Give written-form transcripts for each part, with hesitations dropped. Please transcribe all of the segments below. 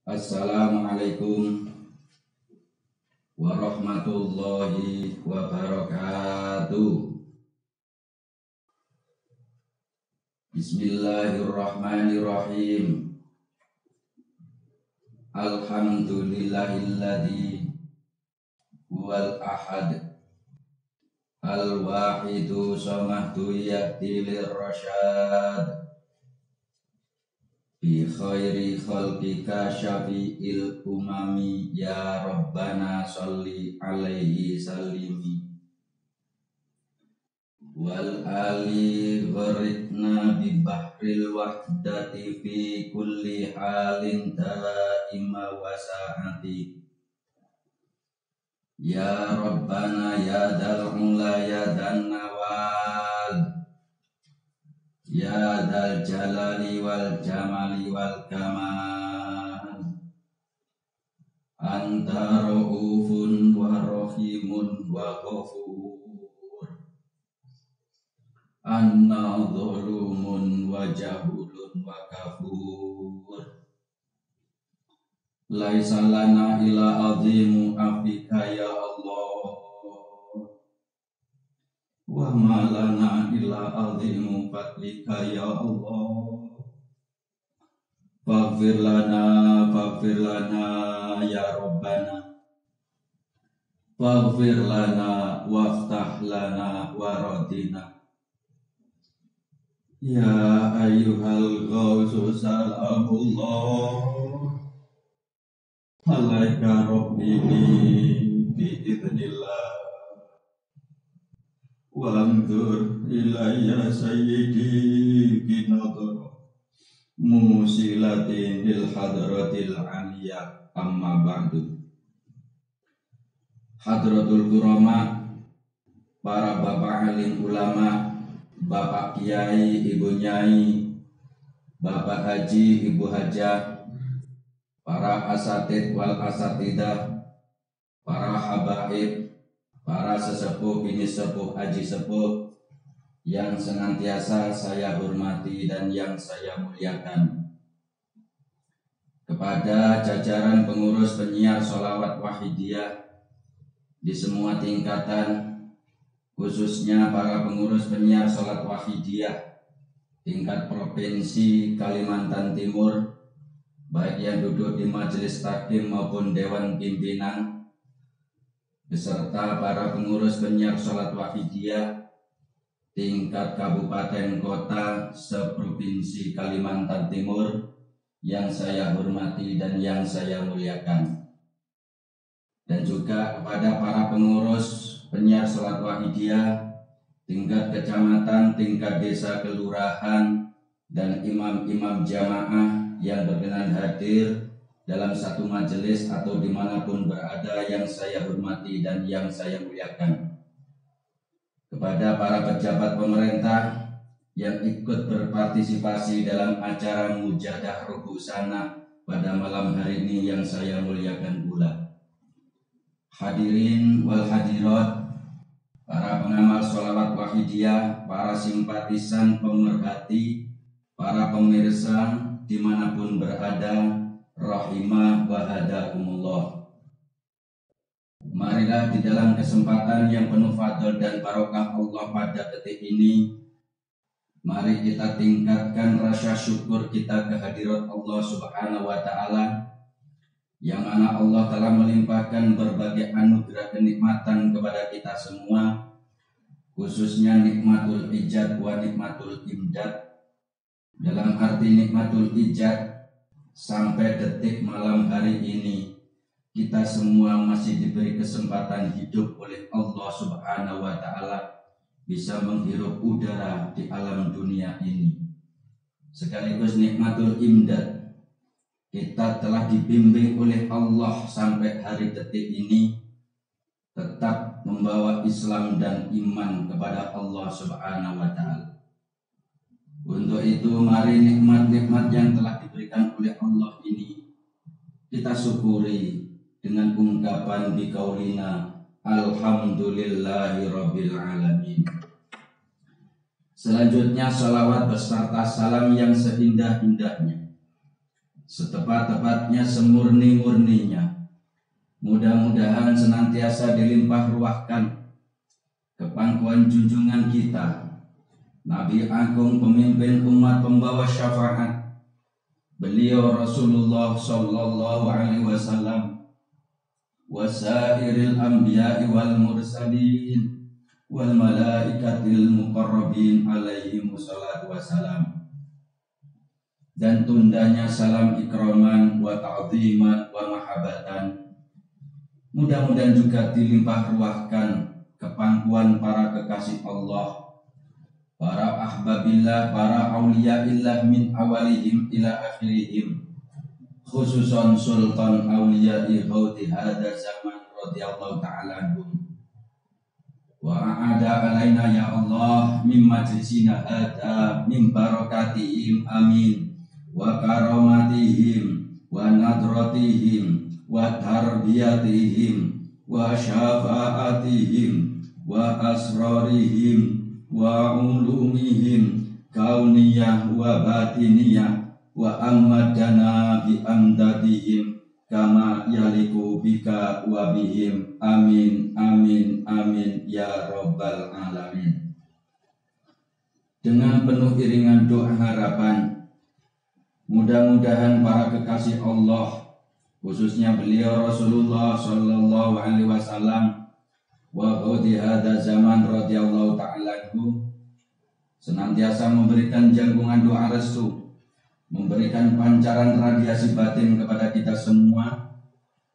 Assalamualaikum warahmatullahi wabarakatuh. Bismillahirrahmanirrahim. Alhamdulillahilladzi huwal ahad al-wahidu samadu yahdi lirrasyad bi khairi khalqika syafi'il umami ya rabbana sholli alaihi salimi wal ali gharitna bi bahril wahdati fi kulli halin daima wasa'ati ya rabbana ya dal ula ya dan nawal ya dal jalali wal jamali wal kamal anta ra'ufun wa rahimun wa ghafur anna dhulumun wa jahulun wa kafur laisa lana ila azimu afika ya Allah wa malana illa azimu fadlika ya Allah faghfir lana ya Rabbana faghfir lana waftah lana waradina ya ayyuhal ghawsu salamullah alaika rabbi bi'idhnillah wanzur ilayya sayyidi binadhar musilatin lil hadratil aliyah amma ba'du. Hadratul kurama, para bapak alim ulama, bapak kiai, ibu nyai, bapak haji, ibu hajah, para asatid wal asatidah, para habaib, para sesepuh bini sepuh haji sepuh yang senantiasa saya hormati dan yang saya muliakan, kepada jajaran pengurus penyiar sholawat wahidiyah di semua tingkatan, khususnya para pengurus penyiar sholat wahidiyah tingkat provinsi Kalimantan Timur, baik yang duduk di majelis taklim maupun dewan pimpinan, beserta para pengurus penyiar sholat wahidiyah tingkat kabupaten kota seprovinsi Kalimantan Timur yang saya hormati dan yang saya muliakan, dan juga kepada para pengurus penyiar sholat wahidiyah tingkat kecamatan, tingkat desa, kelurahan, dan imam-imam jamaah yang berkenan hadir dalam satu majelis atau dimanapun berada yang saya hormati dan yang saya muliakan, kepada para pejabat pemerintah yang ikut berpartisipasi dalam acara mujadah rubu sana pada malam hari ini yang saya muliakan pula. Hadirin wal hadirat, para pengamal sholawat wahidiyah, para simpatisan pemerhati, para pemirsa dimanapun berada, rahimah wa hadakumullah. Marilah di dalam kesempatan yang penuh fadl dan barokah Allah pada detik ini, mari kita tingkatkan rasa syukur kita kehadirat Allah Subhanahu wa Ta'ala, yang mana Allah telah melimpahkan berbagai anugerah kenikmatan kepada kita semua, khususnya nikmatul ijad wa nikmatul imdad. Dalam arti nikmatul ijad, sampai detik malam hari ini kita semua masih diberi kesempatan hidup oleh Allah Subhanahu wa Ta'ala, bisa menghirup udara di alam dunia ini. Sekaligus nikmatul imdad, kita telah dibimbing oleh Allah sampai hari detik ini tetap membawa Islam dan iman kepada Allah Subhanahu wa Ta'ala. Untuk itu mari nikmat-nikmat yang telah diberikan oleh Allah ini kita syukuri dengan ungkapan biqaulina alhamdulillahi rabbil alamin. Selanjutnya salawat beserta salam yang seindah-indahnya setepat-tepatnya, semurni-murninya. Mudah-mudahan senantiasa dilimpah ruahkan kepangkuan junjungan kita, Nabi Agung, pemimpin umat, pembawa syafaat, beliau Rasulullah Sallallahu Alaihi Wasallam, wasairil anbiya'i wal mursalin wal malaikatil muqarrabin alaihi wassalatu wassalam. Dan tundanya salam ikraman wa ta'ziman wa mahabbatan. Mudah-mudahan juga dilimpah ruahkan kepangkuan para kekasih Allah, para ahbabillah, para awliyaillah min awalihim ila akhirihim, khususan sultan awliya'i ghauti hadha zaman radhiyallahu ta'ala anhum. Wa a'ada alaina ya Allah min majlisina hadha min barakatihim amin, wa karamatihim wa nadratihim wa tarbiyatihim wa syafa'atihim wa asrarihim wa ulumihim kauniyah wa batiniyah wa ammadana bi amdadihim kama yaliku bika wa bihim amin amin amin ya rabbal alamin. Dengan penuh iringan doa harapan, mudah-mudahan para kekasih Allah, khususnya beliau Rasulullah Sallallahu Alaihi Wasallam wa qadi hadza zaman radhiyallahu ta'ala anhu, senantiasa memberikan jangkungan doa restu, memberikan pancaran radiasi batin kepada kita semua,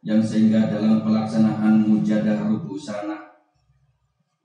yang sehingga dalam pelaksanaan mujadah rubusana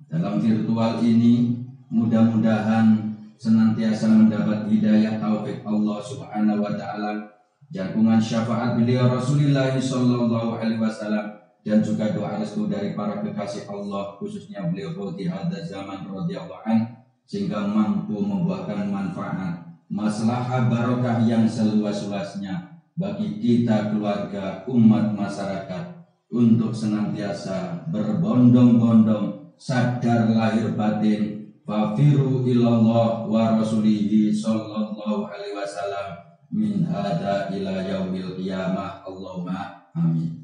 dalam virtual ini mudah-mudahan senantiasa mendapat hidayah taufik Allah Subhanahu wa taala, jangkungan syafaat beliau Rasulullah Sallallahu Alaihi Wasallam, dan juga doa restu dari para kekasih Allah, khususnya beliau qadi hadza zaman radhiyallahu an, sehingga mampu membuahkan manfaat, maslahah, barokah yang seluas-luasnya bagi kita, keluarga, umat, masyarakat, untuk senantiasa berbondong-bondong sadar lahir batin, fafiru ilallah wa rasulihi sallallahu alaihi wasallam min hada ila yaumil qiyamah, Allahumma amin.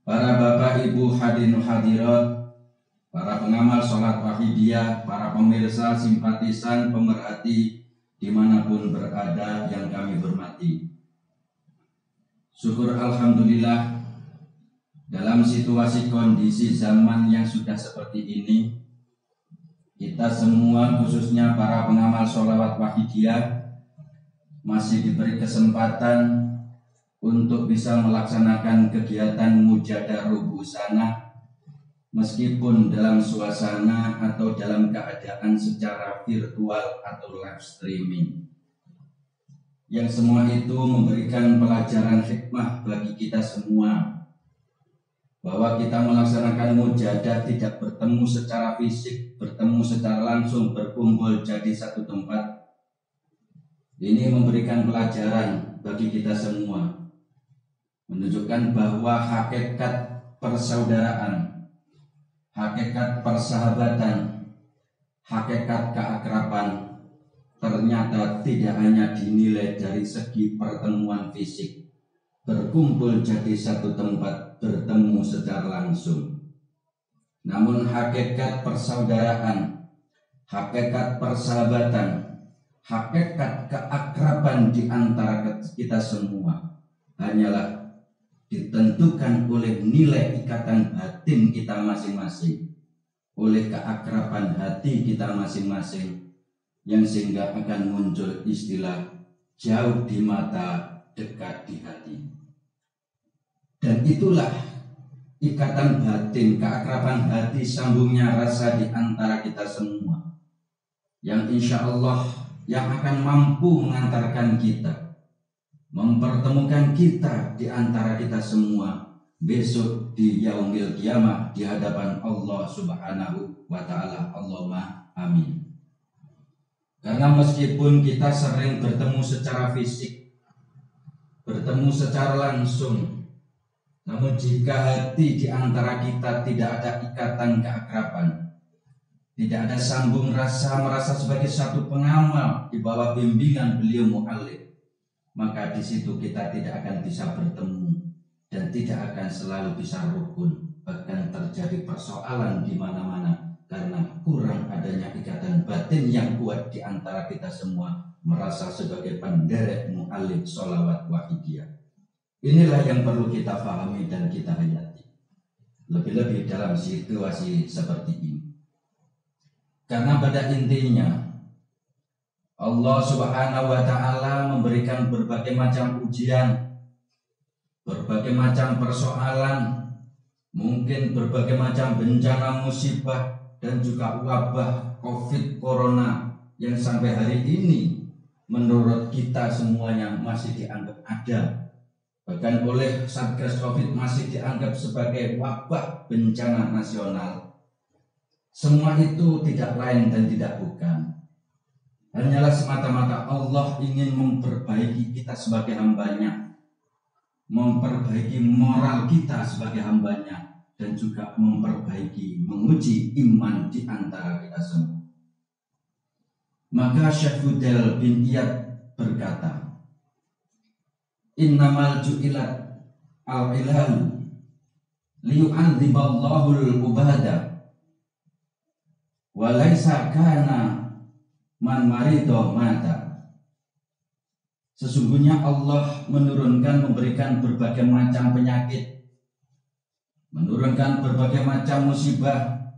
Para bapak ibu hadirin hadirat, para pengamal sholat wahidiyah, para pemirsa, simpatisan, pemerhati dimanapun berada yang kami hormati, syukur alhamdulillah, dalam situasi kondisi zaman yang sudah seperti ini, kita semua khususnya para pengamal sholawat wahidiyah masih diberi kesempatan untuk bisa melaksanakan kegiatan mujadah rubusana meskipun dalam suasana atau dalam keadaan secara virtual atau live streaming. Yang semua itu memberikan pelajaran hikmah bagi kita semua, bahwa kita melaksanakan mujadah tidak bertemu secara fisik, bertemu secara langsung, berkumpul jadi satu tempat. Ini memberikan pelajaran bagi kita semua, menunjukkan bahwa hakikat persaudaraan, hakikat persahabatan, hakikat keakraban ternyata tidak hanya dinilai dari segi pertemuan fisik, berkumpul jadi satu tempat, bertemu secara langsung. Namun hakikat persaudaraan, hakikat persahabatan, hakikat keakraban di antara kita semua hanyalah ditentukan oleh nilai ikatan batin kita masing-masing, oleh keakraban hati kita masing-masing, yang sehingga akan muncul istilah jauh di mata, dekat di hati. Dan itulah ikatan batin, keakraban hati, sambungnya rasa di antara kita semua, yang insya Allah yang akan mampu mengantarkan kita, mempertemukan kita di antara kita semua besok di yaumil qiyamah di hadapan Allah Subhanahu wa taala. Allahumma amin. Karena meskipun kita sering bertemu secara fisik, bertemu secara langsung, namun jika hati di antara kita tidak ada ikatan keakraban, tidak ada sambung rasa, merasa sebagai satu pengamal di bawah bimbingan beliau mu'allim, maka di situ kita tidak akan bisa bertemu dan tidak akan selalu bisa rukun. Bahkan terjadi persoalan di mana-mana karena kurang adanya ikatan batin yang kuat di antara kita semua merasa sebagai penderek mu'alif sholawat wahidiyah. Inilah yang perlu kita pahami dan kita hayati, lebih-lebih dalam situasi seperti ini. Karena pada intinya Allah Subhanahu wa ta'ala memberikan berbagai macam ujian, berbagai macam persoalan, mungkin berbagai macam bencana musibah dan juga wabah COVID Corona yang sampai hari ini menurut kita semuanya masih dianggap ada. Bahkan oleh Satgas COVID masih dianggap sebagai wabah bencana nasional. Semua itu tidak lain dan tidak bukan, hanyalah semata-mata Allah ingin memperbaiki kita sebagai hambanya, memperbaiki moral kita sebagai hambanya, dan juga memperbaiki, menguji iman di antara kita semua. Maka Syekh Fudel bin Iyad berkata, innamal ju'ilat al-ilalu liyu'adziballahu al-ubada wa laisa kana man marido mata. Sesungguhnya Allah menurunkan, memberikan berbagai macam penyakit, menurunkan berbagai macam musibah,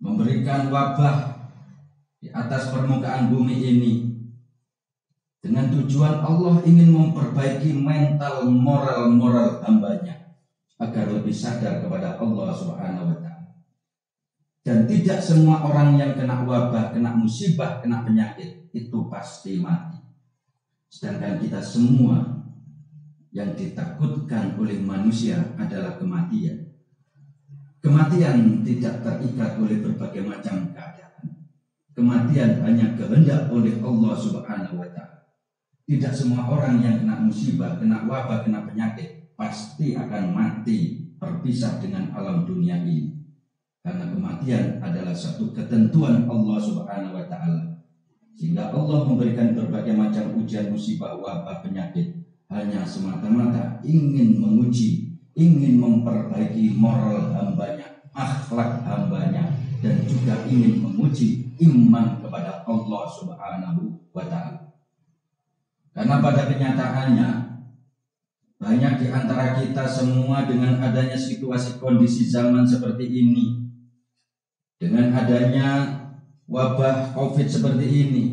memberikan wabah di atas permukaan bumi ini dengan tujuan Allah ingin memperbaiki mental moral hambanya agar lebih sadar kepada Allah Subhanahu wa ta'ala. Dan tidak semua orang yang kena wabah, kena musibah, kena penyakit itu pasti mati. Sedangkan kita semua yang ditakutkan oleh manusia adalah kematian. Kematian tidak terikat oleh berbagai macam keadaan. Kematian hanya kehendak oleh Allah Subhanahu wa ta'ala. Tidak semua orang yang kena musibah, kena wabah, kena penyakit pasti akan mati, berpisah dengan alam dunia ini. Karena kematian adalah satu ketentuan Allah Subhanahu wa ta'ala. Sehingga Allah memberikan berbagai macam ujian, musibah, wabah, penyakit hanya semata-mata ingin menguji, ingin memperbaiki moral hambanya, akhlak hambanya, dan juga ingin menguji iman kepada Allah Subhanahu wa ta'ala. Karena pada kenyataannya banyak di antara kita semua dengan adanya situasi kondisi zaman seperti ini, dengan adanya wabah COVID seperti ini,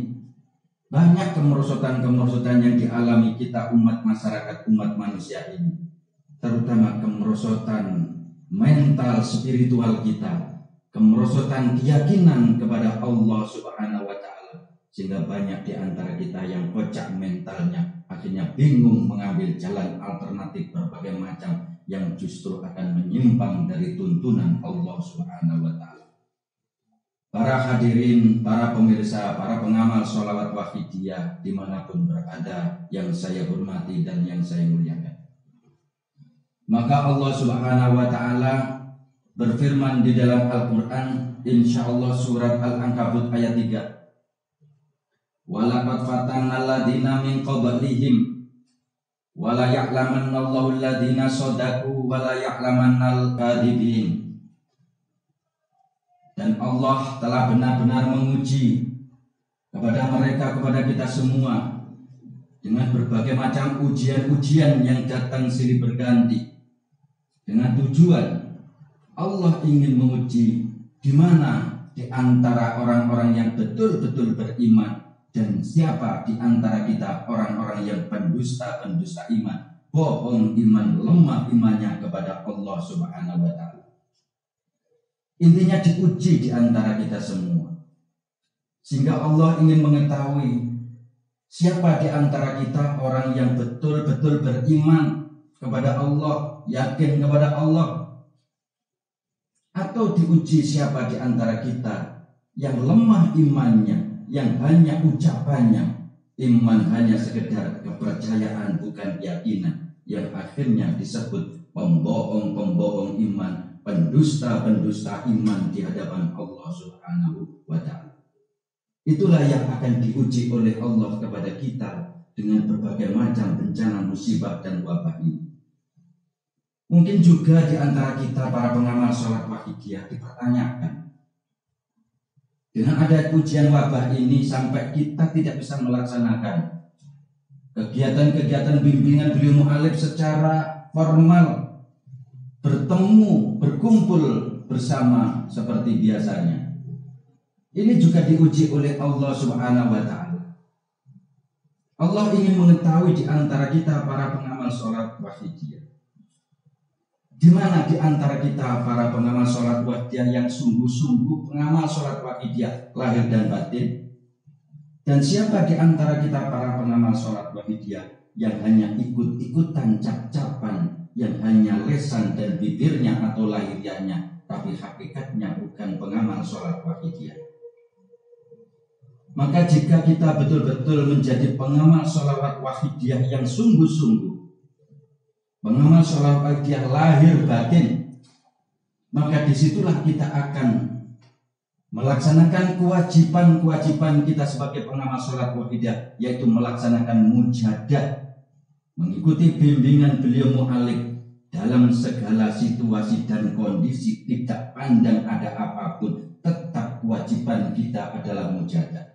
banyak kemerosotan-kemerosotan yang dialami kita umat masyarakat, umat manusia ini. Terutama kemerosotan mental spiritual kita, kemerosotan keyakinan kepada Allah Subhanahu wa ta'ala. Sehingga banyak di antara kita yang kocak mentalnya, akhirnya bingung mengambil jalan alternatif berbagai macam yang justru akan menyimpang dari tuntunan Allah Subhanahu wa ta'ala. Para hadirin, para pemirsa, para pengamal sholawat wahidiyah dimanapun berada yang saya hormati dan yang saya muliakan. Maka Allah Subhanahu wa ta'ala berfirman di dalam Al-Quran, insyaallah surat Al-Ankabut ayat 3. Walaqad fatanna alladziina min qablihim wa la ya'lamanna Allahu alladziina shadaqu wa la ya'lamannal kadhibin. Dan Allah telah benar-benar menguji kepada mereka, kepada kita semua dengan berbagai macam ujian-ujian yang datang silih berganti, dengan tujuan Allah ingin menguji di mana di antara orang-orang yang betul-betul beriman dan siapa di antara kita orang-orang yang pendusta-pendusta iman, bohong iman, lemah imannya kepada Allah Subhanahu wa ta'ala. Intinya diuji di antara kita semua, sehingga Allah ingin mengetahui siapa di antara kita orang yang betul-betul beriman kepada Allah, yakin kepada Allah, atau diuji siapa di antara kita yang lemah imannya, yang hanya ucapannya, iman hanya sekedar kepercayaan bukan keyakinan, yang akhirnya disebut pembohong-pembohong iman, pendusta-pendusta iman di hadapan Allah Subhanahu wa ta'ala. Itulah yang akan diuji oleh Allah kepada kita dengan berbagai macam bencana, musibah, dan wabah ini. Mungkin juga di antara kita para pengamal sholat wahidiyah dipertanyakan, dengan ada ujian wabah ini sampai kita tidak bisa melaksanakan kegiatan-kegiatan bimbingan beliau mu'alif secara formal, bertemu, berkumpul bersama seperti biasanya. Ini juga diuji oleh Allah Subhanahu wa Ta'ala. Allah ingin mengetahui di antara kita para pengamal sholat wahidiyah, di mana di antara kita para pengamal sholat wahidiyah yang sungguh-sungguh pengamal sholat wahidiyah lahir dan batin, dan siapa di antara kita para pengamal sholat wahidiyah yang hanya ikut-ikutan cap-capan, yang hanya lesan dan bibirnya atau lahiriahnya, tapi hakikatnya bukan pengamal sholat wahidiyah. Maka jika kita betul-betul menjadi pengamal sholawat wahidiyah yang sungguh-sungguh, pengamal sholawat wahidiyah lahir batin, maka disitulah kita akan melaksanakan kewajiban-kewajiban kita sebagai pengamal sholat wahidiyah, yaitu melaksanakan mujadah, mengikuti bimbingan beliau mu'alif dalam segala situasi dan kondisi, tidak pandang ada apapun, tetap kewajiban kita adalah mujadah.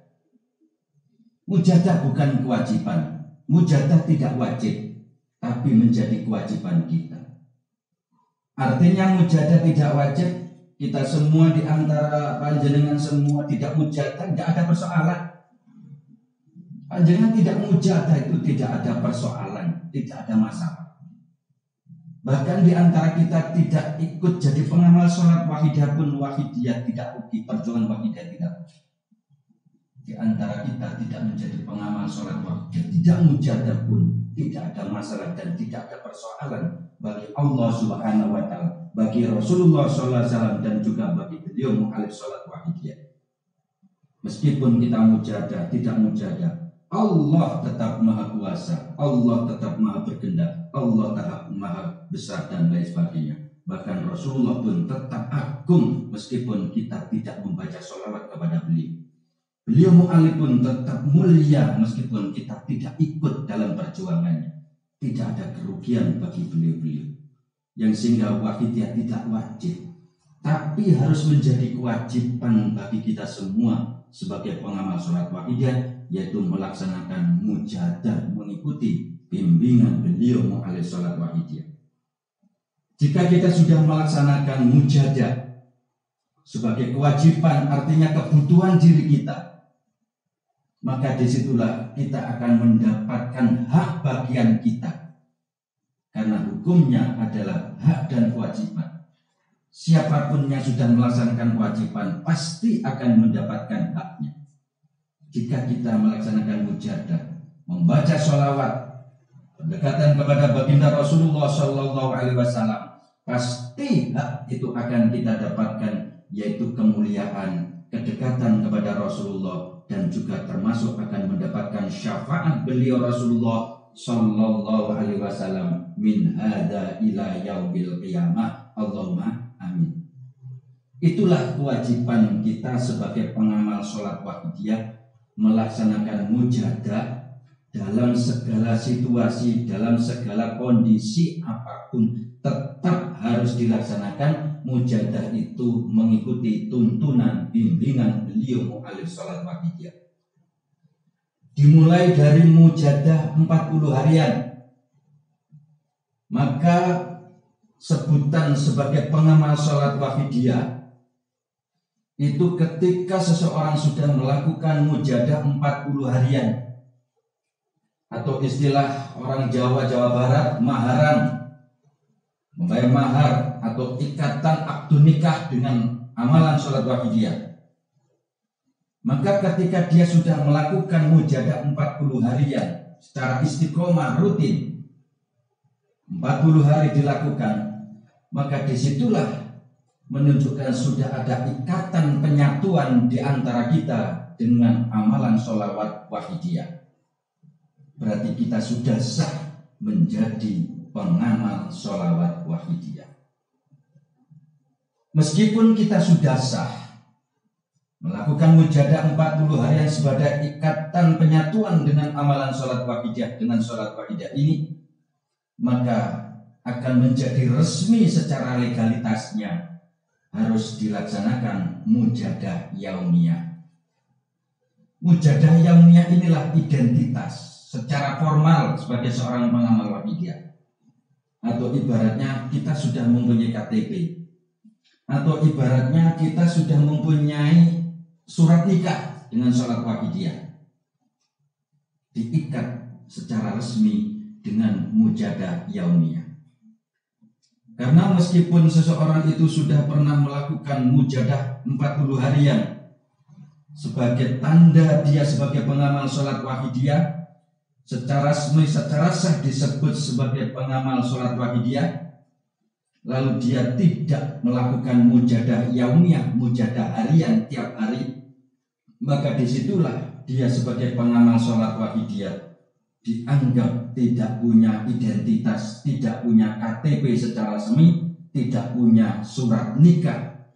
Mujadah bukan kewajiban, mujadah tidak wajib, tapi menjadi kewajiban kita. Artinya mujadah tidak wajib, kita semua di antara panjenengan semua tidak mujadah, tidak ada persoalan. Panjenengan tidak mujadah itu tidak ada persoalan, tidak ada masalah. Bahkan di antara kita tidak ikut jadi pengamal sholat wahidiyah pun wahidiyah tidak rugi, perjuangan wahidiyah tidak rugi. Di antara kita tidak menjadi pengamal sholat wahidiyah, tidak mujadah pun tidak ada masalah dan tidak ada persoalan bagi Allah Subhanahu wa Ta'ala, bagi Rasulullah SAW, dan juga bagi beliau mu'alif sholat wahidiyah. Meskipun kita mujadah, tidak mujadah, Allah tetap maha kuasa, Allah tetap maha berkehendak, Allah tetap maha besar dan lain sebagainya. Bahkan Rasulullah pun tetap agung meskipun kita tidak membaca sholawat kepada beliau. Beliau mu'alif pun tetap mulia meskipun kita tidak ikut dalam perjuangannya. Tidak ada kerugian bagi beliau-beliau. Yang sehingga wahidiyah tidak wajib, tapi harus menjadi kewajiban bagi kita semua sebagai pengamal sholat wahidiyah, yaitu melaksanakan mujadah, mengikuti bimbingan beliau mu'alif sholat wahidiyah. Jika kita sudah melaksanakan mujadah sebagai kewajiban, artinya kebutuhan diri kita, maka disitulah kita akan mendapatkan hak bagian kita. Karena hukumnya adalah hak dan kewajiban. Siapapun yang sudah melaksanakan kewajiban pasti akan mendapatkan haknya. Jika kita melaksanakan mujadah, membaca sholawat, pendekatan kepada baginda Rasulullah SAW, pasti hak itu akan kita dapatkan, yaitu kemuliaan, kedekatan kepada Rasulullah, dan juga termasuk akan mendapatkan syafaat beliau Rasulullah sallallahu alaihi wasallam min hada ila yaumil qiyamah. Allahumma amin. Itulah kewajiban kita sebagai pengamal sholat wahidiyah, melaksanakan mujadah dalam segala situasi, dalam segala kondisi apapun, tetap harus dilaksanakan. Mujadah itu mengikuti tuntunan bimbingan beliau mu'alif sholat wahidiyah. Dimulai dari mujadah 40 harian, maka sebutan sebagai pengamal sholat wahidiyah itu ketika seseorang sudah melakukan mujadah 40 harian, atau istilah orang Jawa Barat, maharan, membayar mahar atau ikatan akdu nikah dengan amalan sholat wahidiyah. Maka ketika dia sudah melakukan mujadah 40 harian secara istiqomah rutin, 40 hari dilakukan, maka disitulah menunjukkan sudah ada ikatan penyatuan di antara kita dengan amalan sholawat wahidiyah. Berarti kita sudah sah menjadi pengamal sholawat wahidiyah. Meskipun kita sudah sah, melakukan mujadah 40 harian sebagai ikatan penyatuan dengan amalan sholat wahidiyah dengan sholat wahidiyah ini, maka akan menjadi resmi secara legalitasnya harus dilaksanakan mujadah yaumiyah. Mujadah yaumiyah inilah identitas secara formal sebagai seorang pengamal wahidiyah. Atau ibaratnya kita sudah mempunyai KTP, atau ibaratnya kita sudah mempunyai surat nikah dengan sholat wahidiyah, diikat secara resmi dengan mujadah yaumiyah. Karena meskipun seseorang itu sudah pernah melakukan mujadah 40 harian sebagai tanda dia sebagai pengamal sholat wahidiyah, secara resmi, secara sah disebut sebagai pengamal sholat wahidiyah, lalu dia tidak melakukan mujadah yaumiyah, mujadah harian tiap hari, maka disitulah dia sebagai pengamal sholat wahidiyah dianggap tidak punya identitas, tidak punya KTP secara resmi, tidak punya surat nikah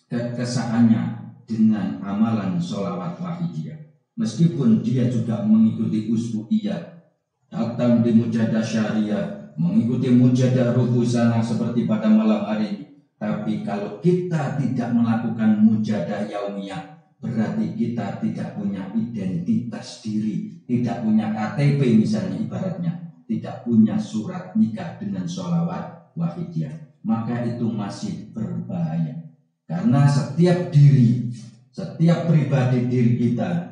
kesahannya dengan amalan sholawat wahidiyah. Meskipun dia juga mengikuti usbu'iyah, datang di mujadah syariah, mengikuti mujadah rubusana seperti pada malam hari ini, tapi kalau kita tidak melakukan mujadah yaumiyah, berarti kita tidak punya identitas diri, tidak punya KTP misalnya ibaratnya, tidak punya surat nikah dengan sholawat wahidiyah. Maka itu masih berbahaya. Karena setiap diri, setiap pribadi diri kita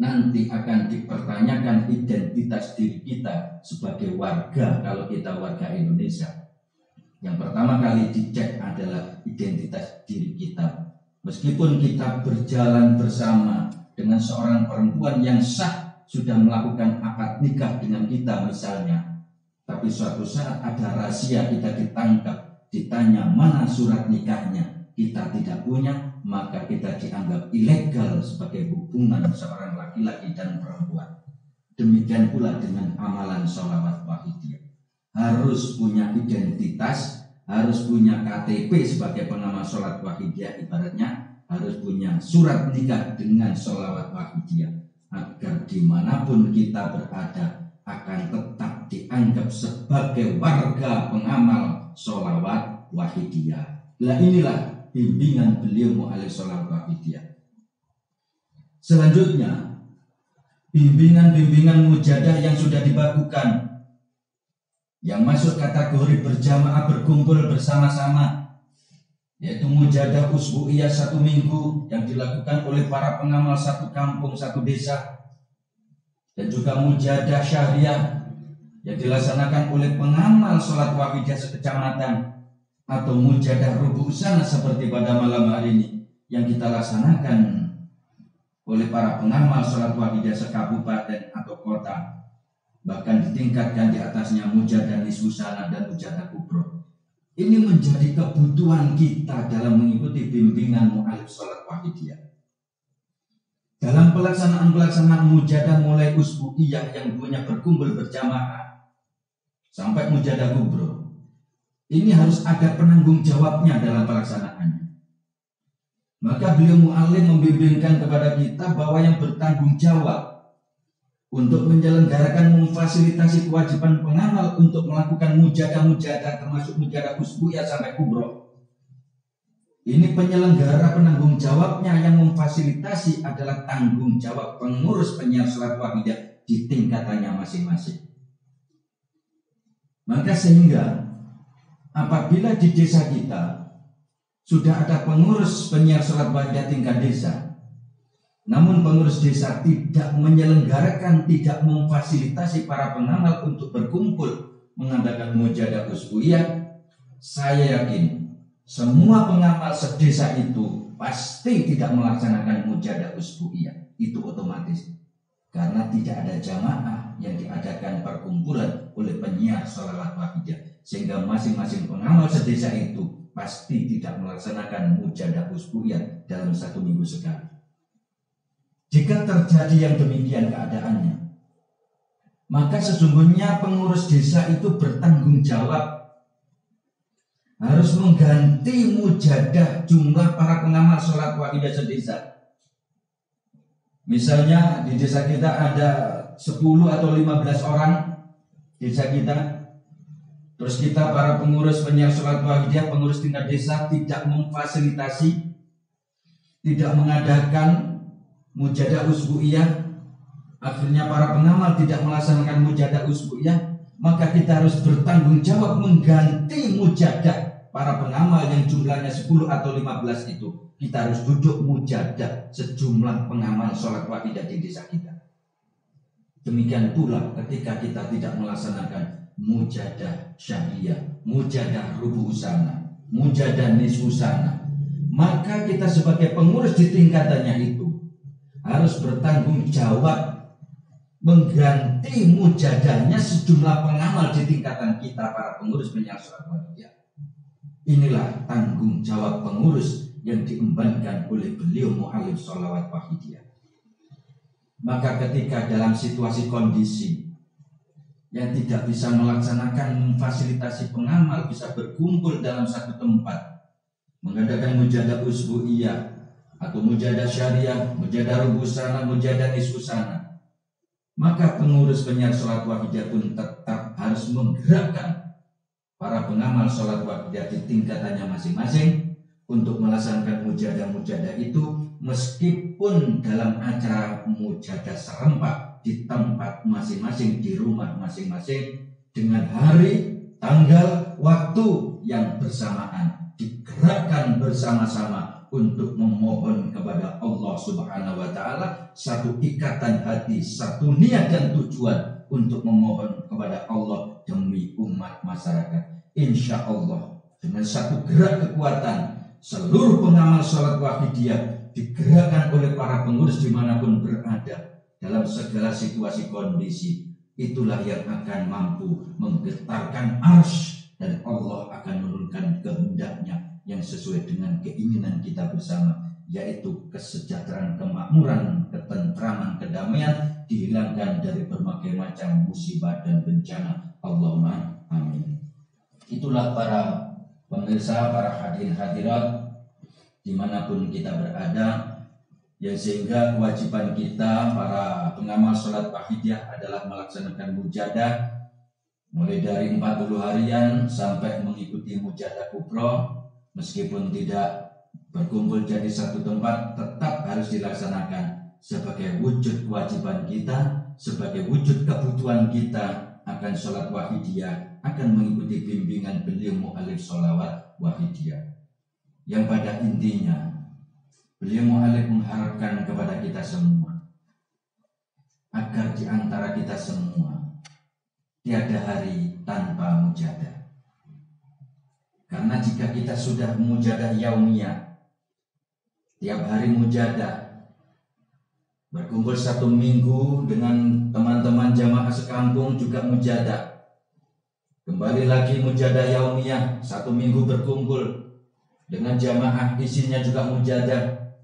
nanti akan dipertanyakan identitas diri kita sebagai warga. Kalau kita warga Indonesia, yang pertama kali dicek adalah identitas diri kita. Meskipun kita berjalan bersama dengan seorang perempuan yang sah sudah melakukan akad nikah dengan kita misalnya, tapi suatu saat ada rahasia, kita ditangkap, ditanya mana surat nikahnya, kita tidak punya, maka kita dianggap ilegal sebagai hubungan seorang laki-laki dan perempuan. Demikian pula dengan amalan sholawat wahidiyah. Harus punya identitas, harus punya KTP sebagai pengamal sholat wahidiyah, ibaratnya harus punya surat nikah dengan sholawat wahidiyah, agar dimanapun kita berada akan tetap dianggap sebagai warga pengamal sholawat wahidiyah. Nah inilah bimbingan beliau mu'alif sholawat wahidiyah. Selanjutnya, bimbingan-bimbingan mujadah yang sudah dibakukan, yang masuk kategori berjamaah berkumpul bersama-sama, yaitu mujadah usbu'iyah 1 minggu yang dilakukan oleh para pengamal satu kampung, satu desa, dan juga mujadah syariah yang dilaksanakan oleh pengamal sholat wahidiyah sekecamatan, atau mujadah rubusana seperti pada malam hari ini yang kita laksanakan oleh para pengamal sholat wahidiyah sekabupaten atau kota. Bahkan ditingkatkan di atasnya mujadah nisfusana dan mujadah kubro. Ini menjadi kebutuhan kita dalam mengikuti bimbingan mu'alif sholat wahidiyah. Dalam pelaksanaan mujadah mulai usbu'iyah yang punya berkumpul berjamaah sampai mujadah kubro, ini harus ada penanggung jawabnya dalam pelaksanaannya. Maka beliau mu'alif membimbingkan kepada kita bahwa yang bertanggung jawab untuk menyelenggarakan, memfasilitasi kewajiban pengamal untuk melakukan mujadah-mujadah, termasuk mujadah usbu'iyah sampai kubro, ini penyelenggara penanggung jawabnya yang memfasilitasi adalah tanggung jawab pengurus penyiar sholat wahidiyah di tingkatannya masing-masing. Maka sehingga apabila di desa kita sudah ada pengurus penyiar sholat wahidiyah tingkat desa, namun pengurus desa tidak menyelenggarakan, tidak memfasilitasi para pengamal untuk berkumpul mengadakan mujadah usbu'iyah, saya yakin semua pengamal sedesa itu pasti tidak melaksanakan mujadah usbu'iyah. Itu otomatis, karena tidak ada jamaah yang diadakan perkumpulan oleh penyiar sholawat wahidiyah, sehingga masing-masing pengamal sedesa itu pasti tidak melaksanakan mujadah usbu'iyah dalam 1 minggu sekali. Jika terjadi yang demikian keadaannya, maka sesungguhnya pengurus desa itu bertanggung jawab, harus mengganti mujadah jumlah para pengamal sholat wahidiyah sedesa Misalnya di desa kita ada 10 atau 15 orang desa kita. Terus kita para pengurus penyiar sholat wahidiyah, pengurus tingkat desa tidak memfasilitasi, tidak mengadakan mujadah usbu'iyah. Akhirnya para pengamal tidak melaksanakan mujadah usbu'iyah. Maka kita harus bertanggung jawab mengganti mujadah para pengamal yang jumlahnya 10 atau 15 itu. Kita harus duduk mujadah sejumlah pengamal sholat wahidiyah di desa kita. Demikian pula ketika kita tidak melaksanakan mujadah syariah, mujadah rubu usana, mujadah nisfu sana, maka kita sebagai pengurus di tingkatannya itu harus bertanggung jawab mengganti mujadahnya sejumlah pengamal di tingkatan kita para pengurus penyiar sholat wahidiyah. Inilah tanggung jawab pengurus yang diembankan oleh beliau mu'allim sholawat wahidiyah. Maka ketika dalam situasi kondisi yang tidak bisa melaksanakan memfasilitasi pengamal bisa berkumpul dalam satu tempat, mengadakan mujadah usbu'iyah atau mujadah syariah, mujadah rubusana, mujadah nisfusana, maka pengurus penyiar sholat wahidiyah pun tetap harus menggerakkan para pengamal sholat wahidiyah di tingkatannya masing-masing untuk melaksanakan mujadah-mujadah itu, meskipun dalam acara mujadah serempak di tempat masing-masing, di rumah masing-masing, dengan hari, tanggal, waktu yang bersamaan, digerakkan bersama-sama untuk memohon kepada Allah Subhanahu wa Ta'ala, satu ikatan hati, satu niat dan tujuan untuk memohon kepada Allah demi umat masyarakat. Insya Allah dengan satu gerak kekuatan, seluruh pengamal sholat wahidiyah digerakkan oleh para pengurus dimanapun berada dalam segala situasi kondisi, itulah yang akan mampu menggetarkan arsy, dan Allah akan menurunkan kehendaknya yang sesuai dengan keinginan kita bersama, yaitu kesejahteraan, kemakmuran, ketentraman, kedamaian, dihilangkan dari berbagai macam musibah dan bencana. Allahumma amin. Itulah para pemirsa, para hadirin hadirat dimanapun kita berada, ya, sehingga kewajiban kita para pengamal sholat wahidiyah adalah melaksanakan mujadah mulai dari 40 harian sampai mengikuti mujadah kubro. Meskipun tidak berkumpul jadi satu tempat, tetap harus dilaksanakan sebagai wujud kewajiban kita, sebagai wujud kebutuhan kita akan sholat wahidiyah, akan mengikuti bimbingan beliau mu'allim sholawat wahidiyah, yang pada intinya beliau mu'allim mengharapkan kepada kita semua agar di antara kita semua tiada hari tanpa mujadah. Karena jika kita sudah mujadah yaumiyah, tiap hari mujadah, berkumpul satu minggu dengan teman-teman jamaah sekampung juga mujadah, kembali lagi mujadah yaumiyah, satu minggu berkumpul dengan jamaah isinya juga mujadah,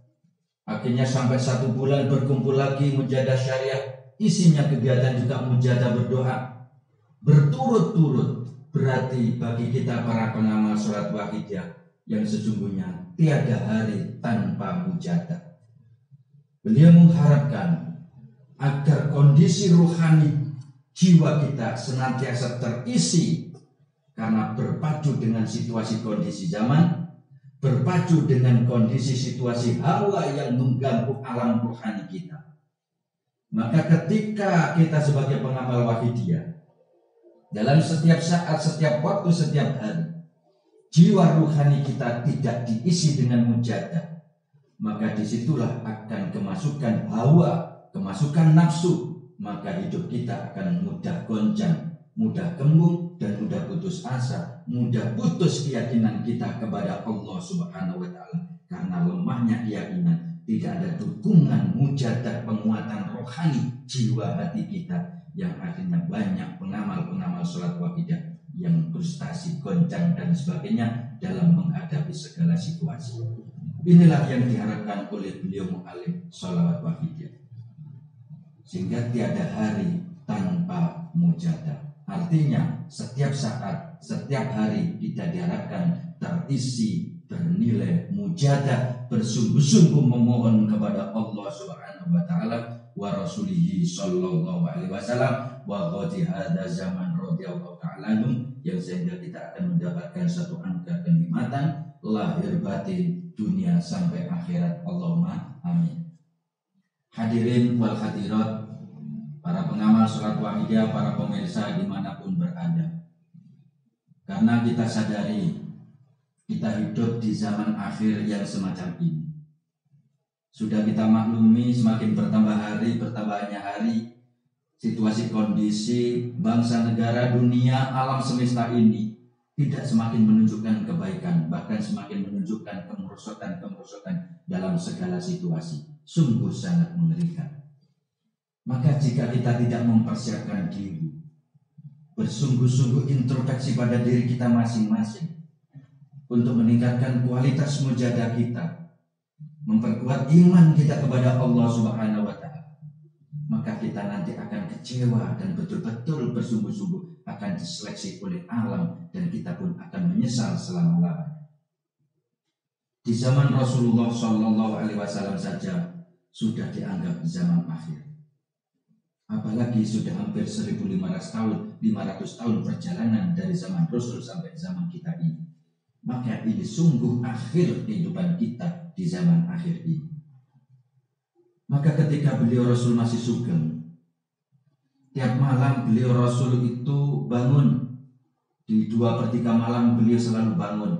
akhirnya sampai 1 bulan berkumpul lagi mujadah syariah, isinya kegiatan juga mujadah berdoa, berturut-turut. Berarti bagi kita para pengamal sholat wahidiyah yang sesungguhnya tiada hari tanpa mujadah. Beliau mengharapkan agar kondisi ruhani jiwa kita senantiasa terisi, karena berpacu dengan situasi kondisi zaman, berpacu dengan kondisi situasi hawa yang mengganggu alam ruhani kita. Maka ketika kita sebagai pengamal wahidiyah dalam setiap saat, setiap waktu, setiap hari, jiwa ruhani kita tidak diisi dengan mujadah, maka disitulah akan kemasukan hawa, kemasukan nafsu, maka hidup kita akan mudah goncang, mudah kembung, dan mudah putus asa, mudah putus keyakinan kita kepada Allah Subhanahu wa Ta'ala, karena lemahnya keyakinan, tidak ada dukungan mujadah penguatan rohani jiwa hati kita, yang akhirnya banyak pengamal-pengamal sholat wahidiyah yang frustasi, goncang, dan sebagainya dalam menghadapi segala situasi. Inilah yang diharapkan oleh beliau mu'allim sholawat wahidiyah, sehingga tiada hari tanpa mujadah. Artinya setiap saat setiap hari kita diharapkan terisi bernilai mujahadah, bersungguh-sungguh memohon kepada Allah Subhanahu wa taala wa rasulihi sallallahu alaihi wasallam wa qadi hadza zaman radhiyallahu ta'ala yang sehingga kita akan mendapatkan satu anugerah kenikmatan lahir batin dunia sampai akhirat. Allahumma amin. Hadirin wal hadirat, para pengamal sholat wahidiyah, para pemirsa dimanapun berada, karena kita sadari kita hidup di zaman akhir yang semacam ini. Sudah kita maklumi semakin bertambah hari, bertambahnya hari, situasi kondisi bangsa negara dunia alam semesta ini tidak semakin menunjukkan kebaikan, bahkan semakin menunjukkan kemerosotan dalam segala situasi. Sungguh sangat mengerikan. Maka jika kita tidak mempersiapkan diri, bersungguh-sungguh introspeksi pada diri kita masing-masing untuk meningkatkan kualitas mujahadah kita, memperkuat iman kita kepada Allah Subhanahu wa taala, maka kita nanti akan kecewa dan betul-betul bersungguh-sungguh akan diseleksi oleh alam dan kita pun akan menyesal selama-lamanya. Di zaman Rasulullah Shallallahu alaihi wasallam saja sudah dianggap zaman akhir. Apalagi sudah hampir 1500 tahun perjalanan dari zaman Rasul sampai zaman kita ini. Maka ini sungguh akhir kehidupan kita di zaman akhir ini. Maka ketika beliau Rasul masih sugeng, tiap malam beliau Rasul itu bangun. Di 2/3 malam beliau selalu bangun.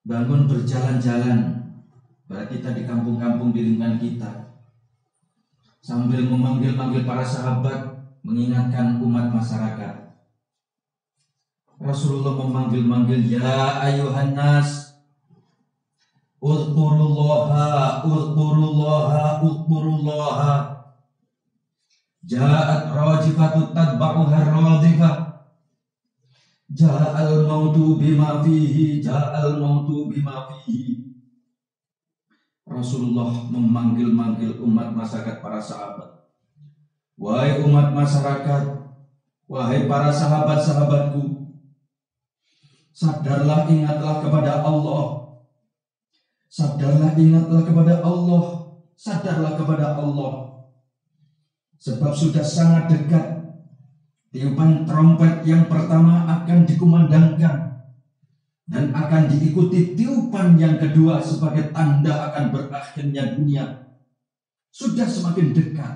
Bangun berjalan-jalan. Berarti kita di kampung-kampung di lingkungan kita, sambil memanggil-manggil para sahabat, mengingatkan umat masyarakat. Rasulullah memanggil-manggil, ya ayuhan nas, udhkurullaha, udhkurullaha, udhkurullaha. Ja'at rajifatut tadba'uha radifah. Ja'al mautu bima fihi, ja'al mautu bima fihi. Rasulullah memanggil-manggil umat masyarakat, para sahabat. Wahai umat masyarakat, wahai para sahabat-sahabatku, sadarlah, ingatlah kepada Allah. Sadarlah, ingatlah kepada Allah. Sadarlah kepada Allah. Sebab sudah sangat dekat tiupan trompet yang pertama akan dikumandangkan dan akan diikuti tiupan yang kedua sebagai tanda akan berakhirnya dunia. Sudah semakin dekat.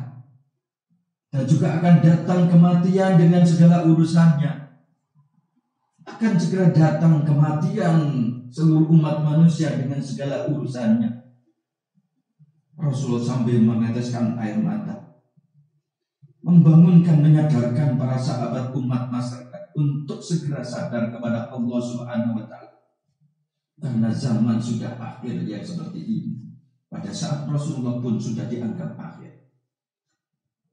Dan juga akan datang kematian dengan segala urusannya. Akan segera datang kematian seluruh umat manusia dengan segala urusannya. Rasul sambil meneteskan air mata, membangunkan, menyadarkan para sahabat umat masyarakat untuk segera sadar kepada Allah Subhanahu wa taala. Karena zaman sudah akhir yang seperti ini. Pada saat Rasulullah pun sudah dianggap akhir.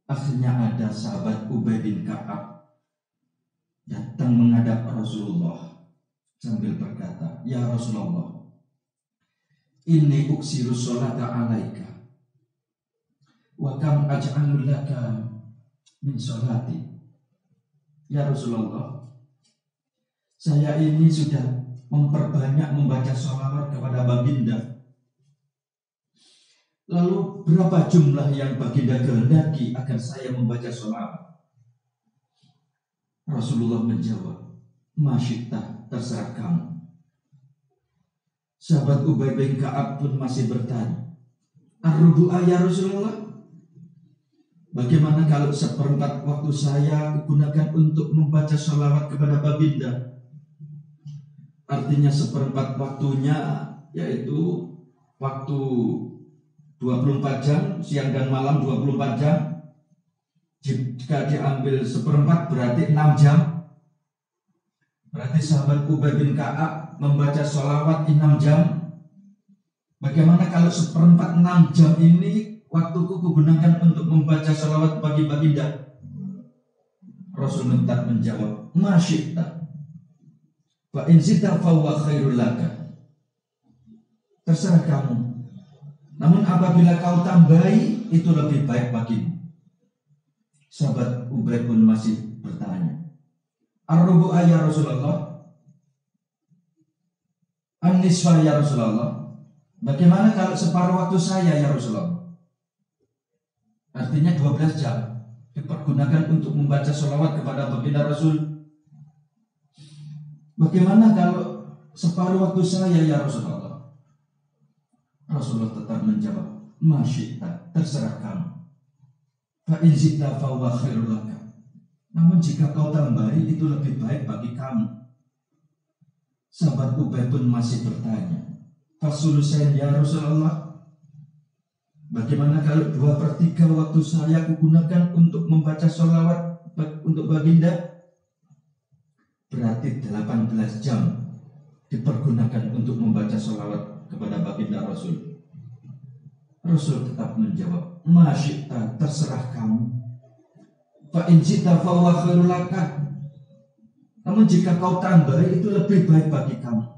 Akhirnya ada sahabat Ubay bin Ka'ab datang menghadap Rasulullah sambil berkata, ya Rasulullah, inni uksiru sholata alaika wa kam aj'alul laka min sholati. Ya Rasulullah, saya ini sudah memperbanyak membaca sholawat kepada baginda. Lalu berapa jumlah yang baginda kehendaki agar saya membaca sholawat? Rasulullah menjawab, masyitah, terserah kamu. Sahabat Ubay bin Ka'ab pun masih bertanya, ar-rubu'ah ya Rasulullah, bagaimana kalau 1/4 waktu saya gunakan untuk membaca sholawat kepada baginda? Artinya 1/4 waktunya yaitu waktu 24 jam, siang dan malam 24 jam. Jika diambil 1/4 berarti 6 jam. Berarti sahabat Ubay bin Ka'ab membaca sholawat 6 jam. Bagaimana kalau 1/4 6 jam ini waktuku kugunakan untuk membaca sholawat bagi baginda? Rasul menjawab, masyitah. Wa in zidta fa huwa khairul laka. Terserah kamu. Namun apabila kau tambahi, itu lebih baik bagimu. Sahabat Ubay pun masih bertanya, Ar-rubu'a ya Rasulullah, an-nisfa ya Rasulullah. Bagaimana kalau separuh waktu saya ya Rasulullah? Artinya 12 jam dipergunakan untuk membaca sholawat kepada baginda Rasul. Bagaimana kalau separuh waktu saya ya Rasulullah? Rasulullah tetap menjawab, masyita, terserah kamu. Fa in zidta fa huwa khairul laka. Namun jika kau tambahi itu lebih baik bagi kamu. Sahabat Ubay pun masih bertanya, Fasulusen ya Rasulullah, bagaimana kalau 2/3 waktu saya kugunakan untuk membaca sholawat untuk baginda? Berarti 18 jam dipergunakan untuk membaca sholawat kepada baginda Rasul. Rasul tetap menjawab, masyita, terserah kamu. Fa in zidta fa huwa khairul laka. Namun jika kau tambah itu lebih baik bagi kamu.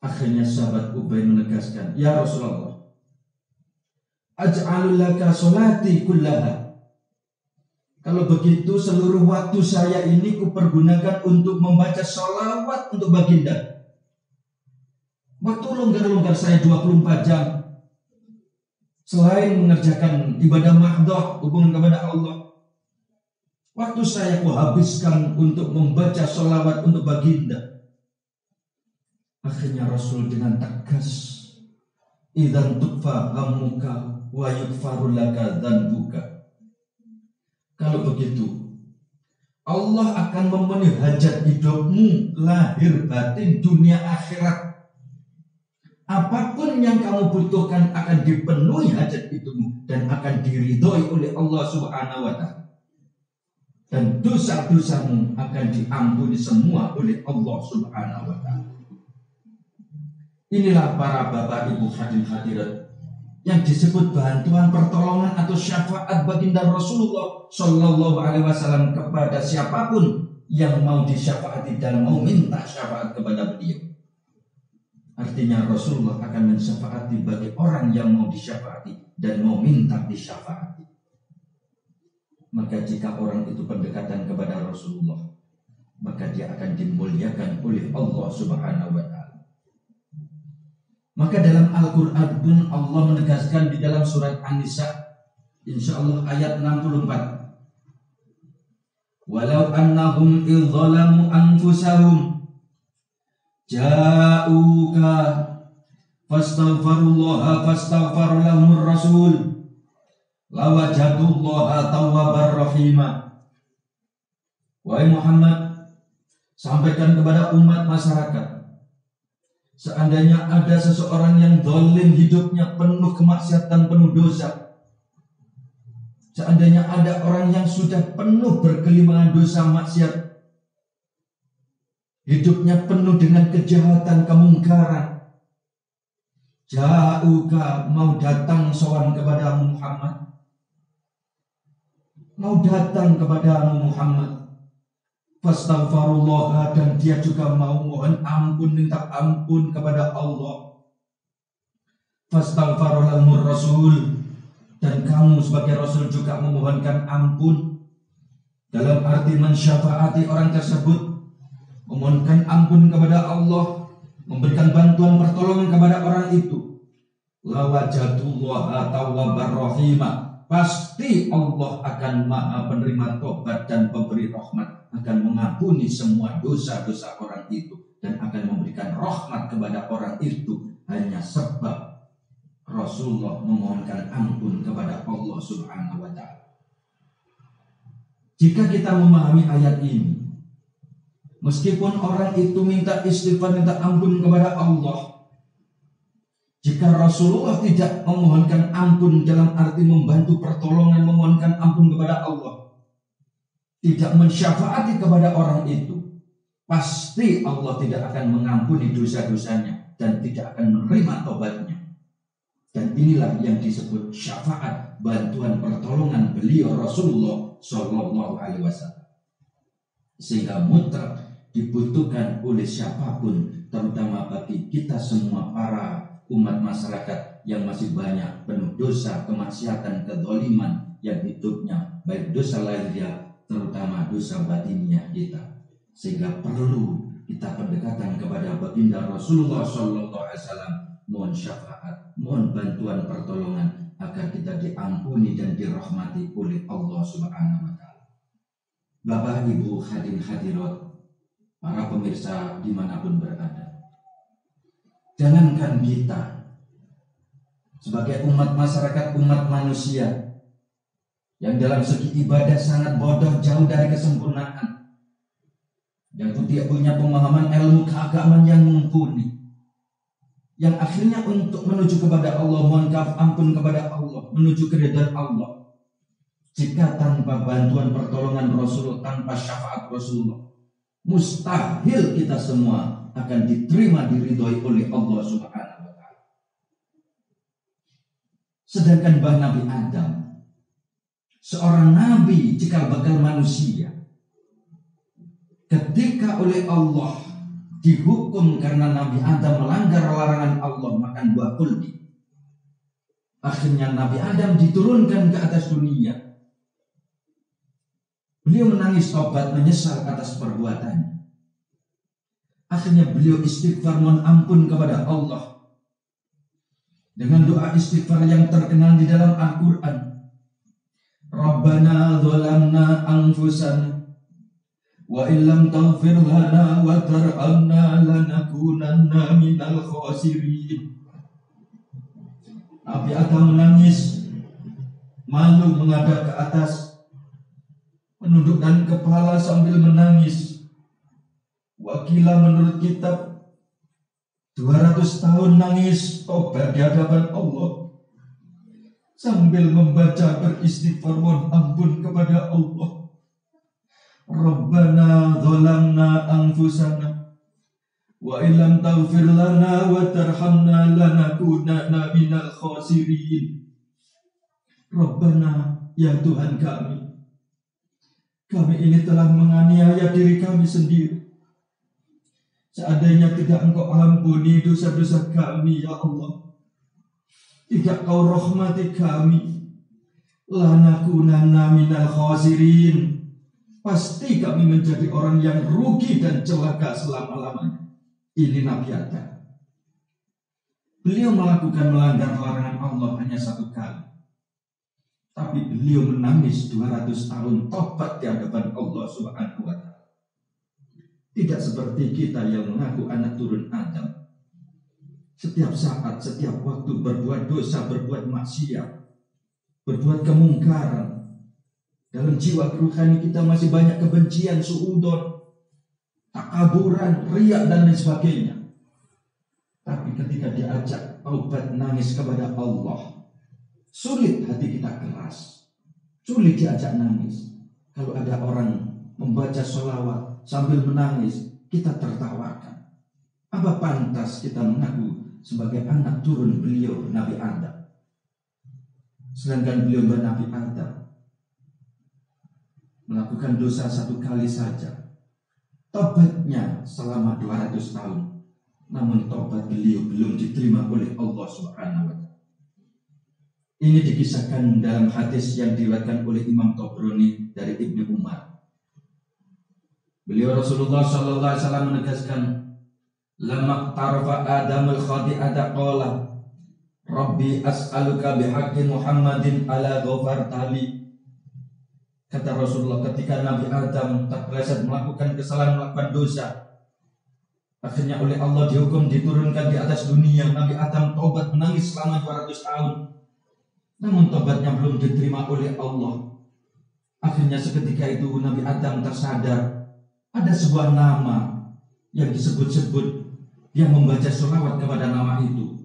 Akhirnya sahabat Ubay menegaskan, ya Rasulullah, aj'alul laka sholati kullaha. Kalau begitu seluruh waktu saya ini kupergunakan untuk membaca sholawat untuk baginda. Waktu longgar-longgar saya 24 jam. Selain mengerjakan ibadah mahdoh, hubungan kepada Allah, waktu saya kuhabiskan untuk membaca sholawat untuk baginda. Akhirnya Rasul dengan tegas, idzan tukfa hammuka wa yukfaru laka dzanbuka. Kalau begitu, Allah akan memenuhi hajat hidupmu, lahir batin, dunia akhirat. Apapun yang kamu butuhkan akan dipenuhi hajat hidupmu dan akan diridhoi oleh Allah Subhanahu wa Ta'ala. Dan dosa-dosamu akan diampuni semua oleh Allah Subhanahu wa Ta'ala. Inilah para bapak ibu hadirin hadirat yang disebut bantuan pertolongan atau syafaat baginda Rasulullah Shallallahu Alaihi Wasallam kepada siapapun yang mau disyafaati dan mau minta syafaat kepada beliau. Artinya Rasulullah akan mensyafaati bagi orang yang mau disyafaati dan mau minta disyafaati. Maka jika orang itu pendekatan kepada Rasulullah, maka dia akan dimuliakan oleh Allah Subhanahu wa Ta'ala. Maka dalam Al-Quran pun Allah menegaskan di dalam surat An-Nisa, insyaallah ayat 64. Walau annahum idzalamu anfusahum ja'uka fastaghfirullaha fastaghfar lahumur rasul lawajadullaha tawwabar rahima. Wahai Muhammad, sampaikan kepada umat masyarakat, seandainya ada seseorang yang zalim hidupnya penuh kemaksiatan, penuh dosa, seandainya ada orang yang sudah penuh berkelimangan dosa maksiat, hidupnya penuh dengan kejahatan, kemungkaran, ja'uka, mau datang sowan kepada Muhammad, mau datang kepada Muhammad, fastaghfirullah, dan dia juga mau mohon ampun, minta ampun kepada Allah, fastaghfirullah rasul, dan kamu sebagai Rasul juga memohonkan ampun, dalam arti mensyafaati orang tersebut, memohonkan ampun kepada Allah, memberikan bantuan pertolongan kepada orang itu. Lawajatullaha tawwabar rahima, pasti Allah akan maha penerima tobat dan pemberi rahmat, akan mengampuni semua dosa-dosa orang itu dan akan memberikan rahmat kepada orang itu hanya sebab Rasulullah memohonkan ampun kepada Allah Subhanahu wa Ta'ala. Jika kita memahami ayat ini, meskipun orang itu minta istighfar, minta ampun kepada Allah, jika Rasulullah tidak memohonkan ampun dalam arti membantu pertolongan, memohonkan ampun kepada Allah, tidak mensyafaati kepada orang itu, pasti Allah tidak akan mengampuni dosa-dosanya dan tidak akan menerima tobatnya. Dan inilah yang disebut syafaat, bantuan pertolongan beliau Rasulullah Shallallahu Alaihi Wasallam. Sehingga mutlak dibutuhkan oleh siapapun, terutama bagi kita semua para umat masyarakat yang masih banyak penuh dosa, kemaksiatan, kezaliman, yang hidupnya baik dosa lahiriah, terutama dosa batiniah kita, sehingga perlu kita pendekatan kepada baginda Rasulullah SAW, mohon syafaat, mohon bantuan pertolongan agar kita diampuni dan dirahmati oleh Allah Subhanahu wa Ta'ala. Bapak Ibu hadirin hadirat, para pemirsa dimanapun berada, jangankan kita sebagai umat masyarakat, umat manusia yang dalam segi ibadah sangat bodoh, jauh dari kesempurnaan, yang tidak punya pemahaman ilmu keagamaan yang mumpuni, yang akhirnya untuk menuju kepada Allah, mohon ampun kepada Allah, menuju keridhaan Allah, jika tanpa bantuan pertolongan Rasulullah, tanpa syafaat Rasulullah, mustahil kita semua akan diterima, diridhoi oleh Allah Subhanahu wa Ta'ala. Sedangkan Nabi Adam, seorang nabi cikal bakal manusia, ketika oleh Allah dihukum karena Nabi Adam melanggar larangan Allah makan buah kuldi, akhirnya Nabi Adam diturunkan ke atas dunia. Beliau menangis tobat, menyesal atas perbuatannya. Akhirnya beliau istighfar, mohon ampun kepada Allah dengan doa istighfar yang terkenal di dalam Al-Quran. Rabbana dzalamna anfusana wa illam taghfir lana wa tarhamna lanakunanna minal khasirin. Nabi Adam menangis, malu menghadap ke atas, menundukkan kepala sambil menangis. Wakilah menurut kitab 200 tahun nangis tobat di hadapan Allah sambil membaca beristighfar, mohon ampun kepada Allah. Rabbana dzalamna anfusana wa illam taghfir lana wa tarhamna lanakunanna minal khasirin. Rabbana, ya Tuhan kami ini telah menganiaya diri kami sendiri. Seandainya tidak Engkau ampuni dosa-dosa kami, ya Allah, tidak Kau rahmati kami, lanakunanna minal khasirin, pasti kami menjadi orang yang rugi dan celaka selama-lamanya. Ini Nabi Adam. Beliau melanggar larangan Allah hanya satu kali, tapi beliau menangis 200 tahun tobat di hadapan Allah Subhanahu wa Ta'ala. Tidak seperti kita yang mengaku anak turun Adam, setiap saat, setiap waktu berbuat dosa, berbuat maksiat, berbuat kemungkaran. Dalam jiwa keruhani kita masih banyak kebencian, suudon, takaburan, riak dan lain sebagainya. Tapi ketika diajak taubat, nangis kepada Allah, sulit, hati kita keras, sulit diajak nangis. Kalau ada orang membaca sholawat sambil menangis, kita tertawakan. Apa pantas kita mengaku sebagai anak turun beliau Nabi Adam? Sedangkan beliau Nabi Adam melakukan dosa satu kali saja, tobatnya selama 200 tahun, namun tobat beliau belum diterima oleh Allah Subhanahu wa Ta'ala. Ini dikisahkan dalam hadis yang diriwayatkan oleh Imam Tabrani dari Ibnu Umar. Beliau Rasulullah sallallahu alaihi wasallam menegaskan, "Lamma tarafa Adamul khati'ata qala, Rabbi as'aluka bihaqqi Muhammadin ala ghafartali." Kata Rasulullah, ketika Nabi Adam terpeleset melakukan kesalahan, melakukan dosa, akhirnya oleh Allah dihukum, diturunkan di atas dunia. Nabi Adam tobat, menangis selama 200 tahun, namun tobatnya belum diterima oleh Allah. Akhirnya seketika itu Nabi Adam tersadar ada sebuah nama yang disebut-sebut, dia membaca sholawat kepada nama itu.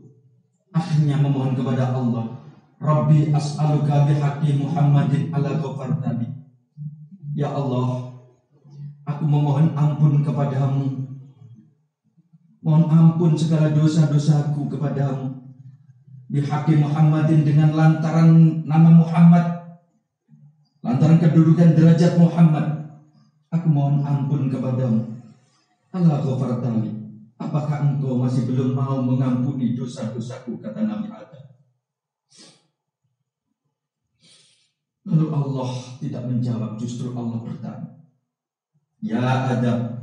Akhirnya memohon kepada Allah, Rabbi as'aluka bihaqqi Muhammadin ala ghafartani. Ya Allah, aku memohon ampun kepadamu, mohon ampun segala dosa-dosaku kepadamu, bihaqqi Muhammadin, dengan lantaran nama Muhammad, lantaran kedudukan derajat Muhammad, aku mohon ampun kepadamu. Allah ghafartani, apakah engkau masih belum mau mengampuni dosa-dosaku, kata Nabi Adam. Lalu Allah tidak menjawab, justru Allah bertanya, Ya Adam,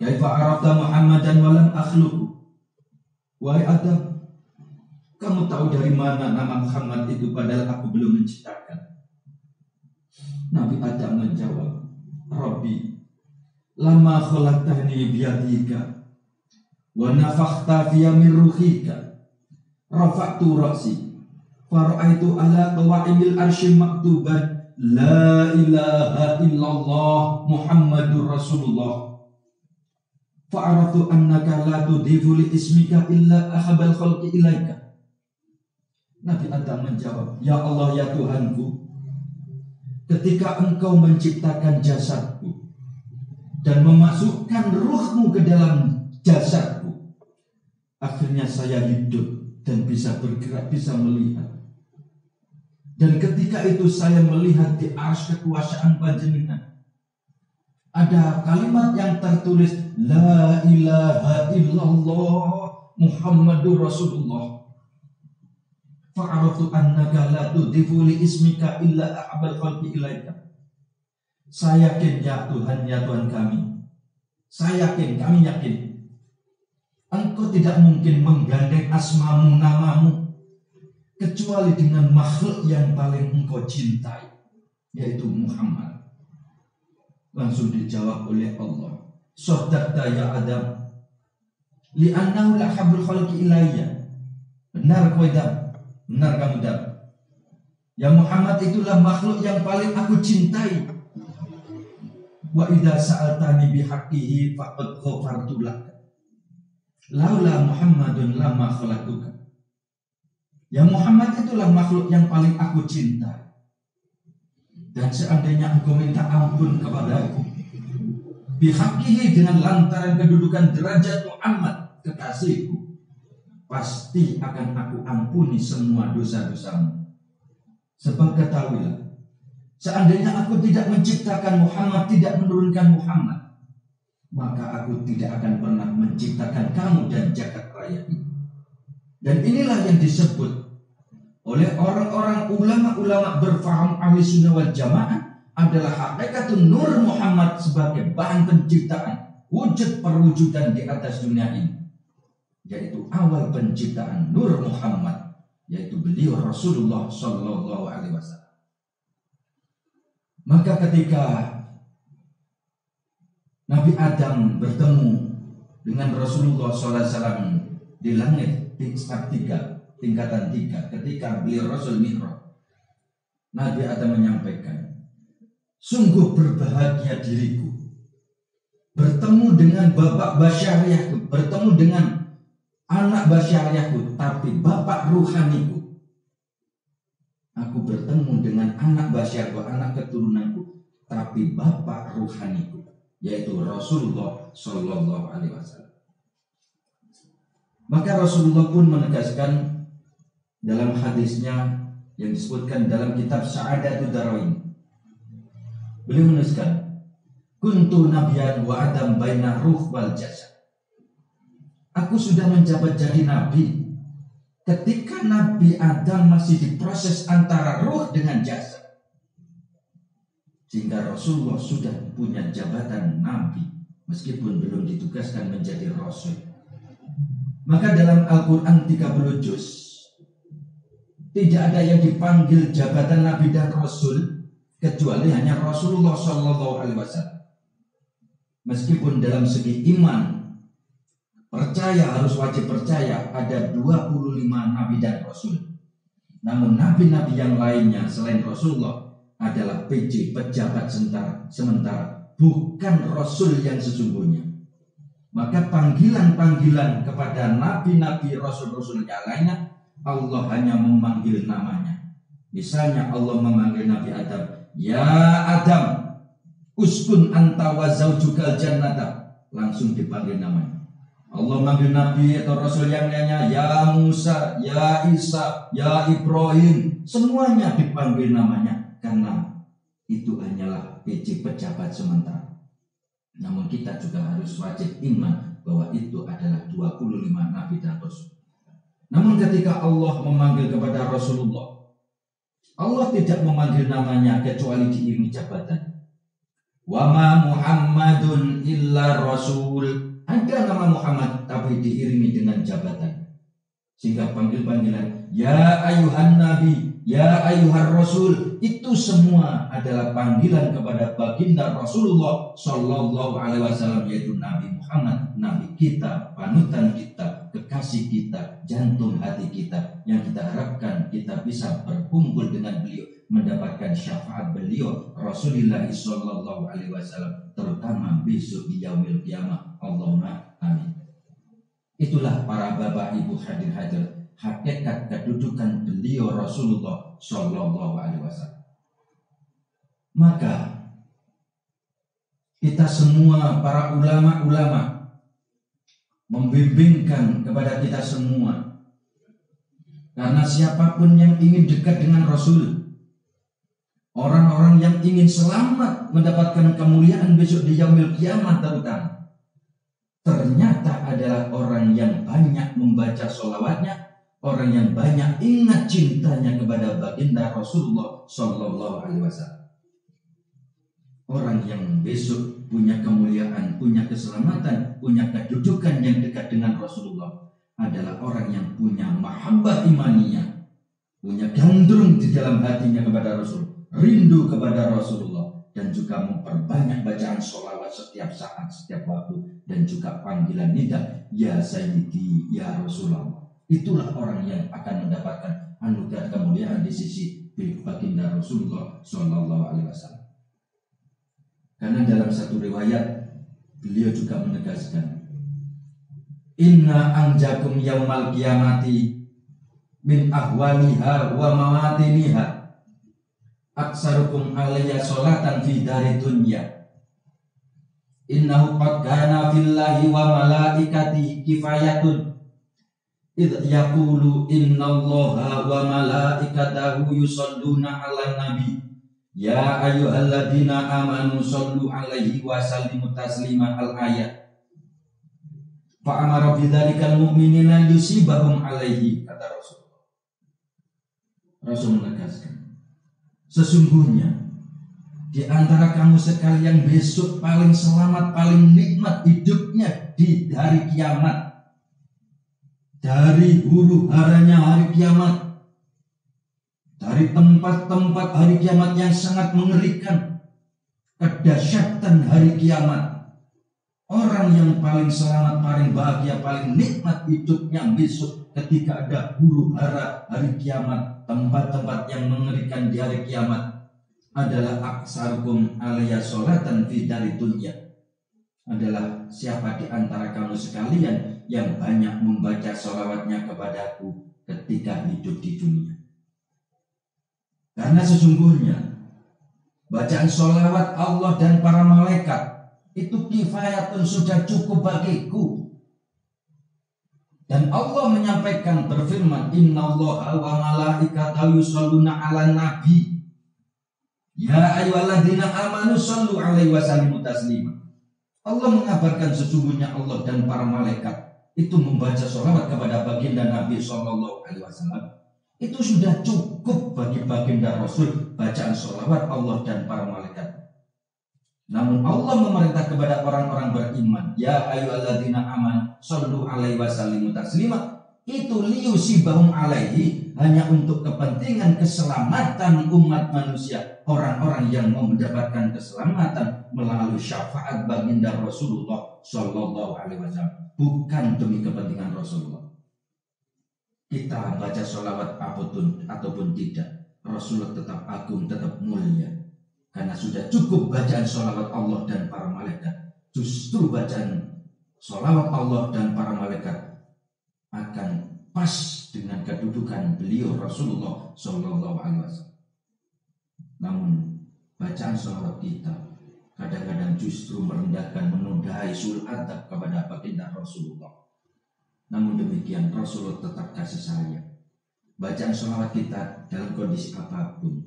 kaifa arafta Muhammadan walam akhluqu? Wahai Adam, kamu tahu dari mana nama Muhammad itu padahal aku belum menciptakan? Nabi Adam menjawab, Rabbi, lama khalaqtani biyadika wa nafakhta fiyya min ruhika rafa'tu ra'si fara'aitu ala qawa'imil arsy maktuban la ilaha illallah Muhammadur Rasulullah fa'araftu annaka la tudhifu li ismika illa ahabal khalqi ilaika. Nabi Adam menjawab, Ya Allah, ya Tuhanku, ketika engkau menciptakan jasadku dan memasukkan ruhmu ke dalam jasadku, akhirnya saya hidup dan bisa bergerak, bisa melihat. Dan ketika itu saya melihat di arsy kekuasaan panjenengan ada kalimat yang tertulis La ilaha illallah Muhammadur Rasulullah. Fa'araftu annaka la tudhifu li ismika illa ahabal khalqi ilaika. Saya yakin ya Tuhan, ya Tuhan kami. Saya yakin, kami yakin, Engkau tidak mungkin menggandeng asmamu, namamu, kecuali dengan makhluk yang paling engkau cintai, yaitu Muhammad. Langsung dijawab oleh Allah, Sadaqta ya Adam, li'annahu lahabul khalqi ilayya. Benar kau Adam, benar kamu Adam. Ya Muhammad itulah makhluk yang paling aku cintai. Wa idza sa'altani bihaqqihi faqad ghafartu lak. Laula Muhammadun lama khalaqtuka. Ya Muhammad itulah makhluk yang paling aku cintai. Dan seandainya engkau minta ampun kepadaku bihaqqihi, dengan lantaran kedudukan derajat Muhammad kekasihku, pasti akan aku ampuni semua dosa-dosamu. Sebab ketahuilah, seandainya aku tidak menciptakan Muhammad, tidak menurunkan Muhammad, maka aku tidak akan pernah menciptakan kamu dan jagat raya ini. Dan inilah yang disebut oleh orang-orang ulama-ulama berfaham ahli sunnah wal jamaah adalah hakikatun nur Muhammad sebagai bahan penciptaan, wujud perwujudan di atas dunia ini, yaitu awal penciptaan nur Muhammad, yaitu beliau Rasulullah Sallallahu Alaihi Wasallam. Maka ketika Nabi Adam bertemu dengan Rasulullah Sallallahu Alaihi Wasallam di langit tingkatan 3, ketika beliau Rasul Mi'raj, Nabi Adam menyampaikan, sungguh berbahagia diriku bertemu dengan bapak basyariahku, bertemu dengan anak basyariahku, tapi bapak ruhaniku. Aku bertemu dengan anak basyariahku, anak keturunanku, tapi bapak ruhaniku, yaitu Rasulullah Sallallahu Alaihi Wasallam. Maka Rasulullah pun menegaskan dalam hadisnya yang disebutkan dalam kitab Sa'adatud Darain, beliau menuliskan, kuntu nabiyyan wa Adam baina ruh wal jasad. Aku sudah menjabat jadi nabi ketika Nabi Adam masih diproses antara ruh dengan jasad, sehingga Rasulullah sudah punya jabatan nabi meskipun belum ditugaskan menjadi rasul. Maka dalam Al-Quran 30 juz tidak ada yang dipanggil jabatan nabi dan rasul kecuali hanya Rasulullah Sallallahu Alaihi Wasallam. Meskipun dalam segi iman, percaya, harus wajib percaya ada 25 nabi dan rasul. Namun nabi-nabi yang lainnya selain Rasulullah adalah PJ, pejabat sementara, bukan rasul yang sesungguhnya. Maka panggilan-panggilan kepada nabi-nabi, rasul-rasul yang lainnya, Allah hanya memanggil namanya. Misalnya Allah memanggil Nabi Adam, Ya Adam, uskun anta wa zaujukal jannata, langsung dipanggil namanya. Allah manggil Nabi atau Rasul yang lainnya, Ya Musa, Ya Isa, Ya Ibrahim, semuanya dipanggil namanya, karena itu hanyalah PJ, pejabat sementara. Namun kita juga harus wajib iman bahwa itu adalah 25 nabi dan rasul. Namun ketika Allah memanggil kepada Rasulullah, Allah tidak memanggil namanya kecuali diiringi jabatan. Wa ma Muhammadun illa rasul. Ada nama Muhammad tapi diiringi dengan jabatan. Sehingga panggilan ya ayuhan nabi, ya ayuhan rasul, itu semua adalah panggilan kepada baginda Rasulullah Shallallahu Alaihi Wasallam, yaitu Nabi Muhammad, Nabi kita, panutan kita, kekasih kita, jantung hati kita, yang kita harapkan kita bisa berkumpul dengan beliau, mendapatkan syafaat beliau Rasulullah Shallallahu Alaihi Wasallam, terutama besok di yaumil qiyamah. Allahumma amin. Itulah para bapak ibu hadir hakikat kedudukan beliau Rasulullah Shallallahu Alaihi Wasallam. Maka kita semua para ulama-ulama membimbingkan kepada kita semua, karena siapapun yang ingin dekat dengan Rasul, orang-orang yang ingin selamat mendapatkan kemuliaan besok di yaumil qiyamah terutama, ternyata adalah orang yang banyak membaca sholawatnya, orang yang banyak ingat cintanya kepada baginda Rasulullah Shallallahu Alaihi Wasallam. Orang yang besok punya kemuliaan, punya keselamatan, punya kedudukan yang dekat dengan Rasulullah adalah orang yang punya mahabbah imaniyah, punya gandrung di dalam hatinya kepada Rasul, rindu kepada Rasulullah, dan juga memperbanyak bacaan sholawat setiap saat, setiap waktu, dan juga panggilan nida, ya Sayyidi, ya Rasulullah. Itulah orang yang akan mendapatkan anugerah kemuliaan di sisi baginda Rasulullah Shallallahu Alaihi Wasallam. Karena dalam satu riwayat beliau juga menegaskan, inna anjakum yaumal qiyamati min ahwaliha wa mawatiniha aksarukum alayya sholatan fi dari dunya. Innahu qad kana fillahi wa malaikatihi kifayatun idh yaqulu innallaha wa malaikatahu yusalluna 'alan nabi ya ayyuhalladzina amanu shallu 'alaihi wa sallimu taslima al-ayat. Fa amara bidzalikal mu'minina yusibahum 'alaihi, kata Rasulullah. Rasul menegaskan, sesungguhnya di antara kamu sekalian besok paling selamat, paling nikmat hidupnya di hari kiamat, dari huru haranya hari kiamat, dari tempat-tempat hari kiamat yang sangat mengerikan, kedahsyatan hari kiamat. Orang yang paling selamat, paling bahagia, paling nikmat hidupnya besok ketika ada huru hara hari kiamat, tempat-tempat yang mengerikan di hari kiamat, adalah aksarukum alaiya sholatan fi dari dunya, adalah siapa di antara kamu sekalian yang banyak membaca sholawatnya kepadaku ketika hidup di dunia. Karena sesungguhnya bacaan sholawat Allah dan para malaikat itu kifayatun, sudah cukup bagiku. Dan Allah menyampaikan, berfirman, innallaha wa malaikatahu yusholluna 'alan nabi ya ayyuhalladzina amanu shallu 'alaihi wa sallimu taslima. Allah mengabarkan sesungguhnya Allah dan para malaikat itu membaca sholawat kepada baginda Nabi Shallallahu Alaihi Wasallam. Itu sudah cukup bagi baginda Rasul bacaan sholawat Allah dan para malaikat. Namun Allah memerintah kepada orang-orang beriman, ya ayyuhalladzina amanu shallu 'alaihi wa sallimu taslima, itu liyusibahum alaihi, hanya untuk kepentingan keselamatan umat manusia, orang-orang yang mau mendapatkan keselamatan melalui syafaat baginda Rasulullah Shallallahu Alaihi Wasallam, bukan demi kepentingan Rasulullah. Kita baca sholawat ataupun tidak, Rasulullah tetap agung, tetap mulia, karena sudah cukup bacaan sholawat Allah dan para malaikat. Justru bacaan sholawat Allah dan para malaikat akan pas dengan kedudukan beliau Rasulullah Shallallahu Alaihi Wasallam. Namun bacaan sholawat kita kadang-kadang justru merendahkan, menodai sul adab kepada baginda Rasulullah. Namun demikian Rasulullah tetap kasih sayang. Bacaan sholawat kita dalam kondisi apapun,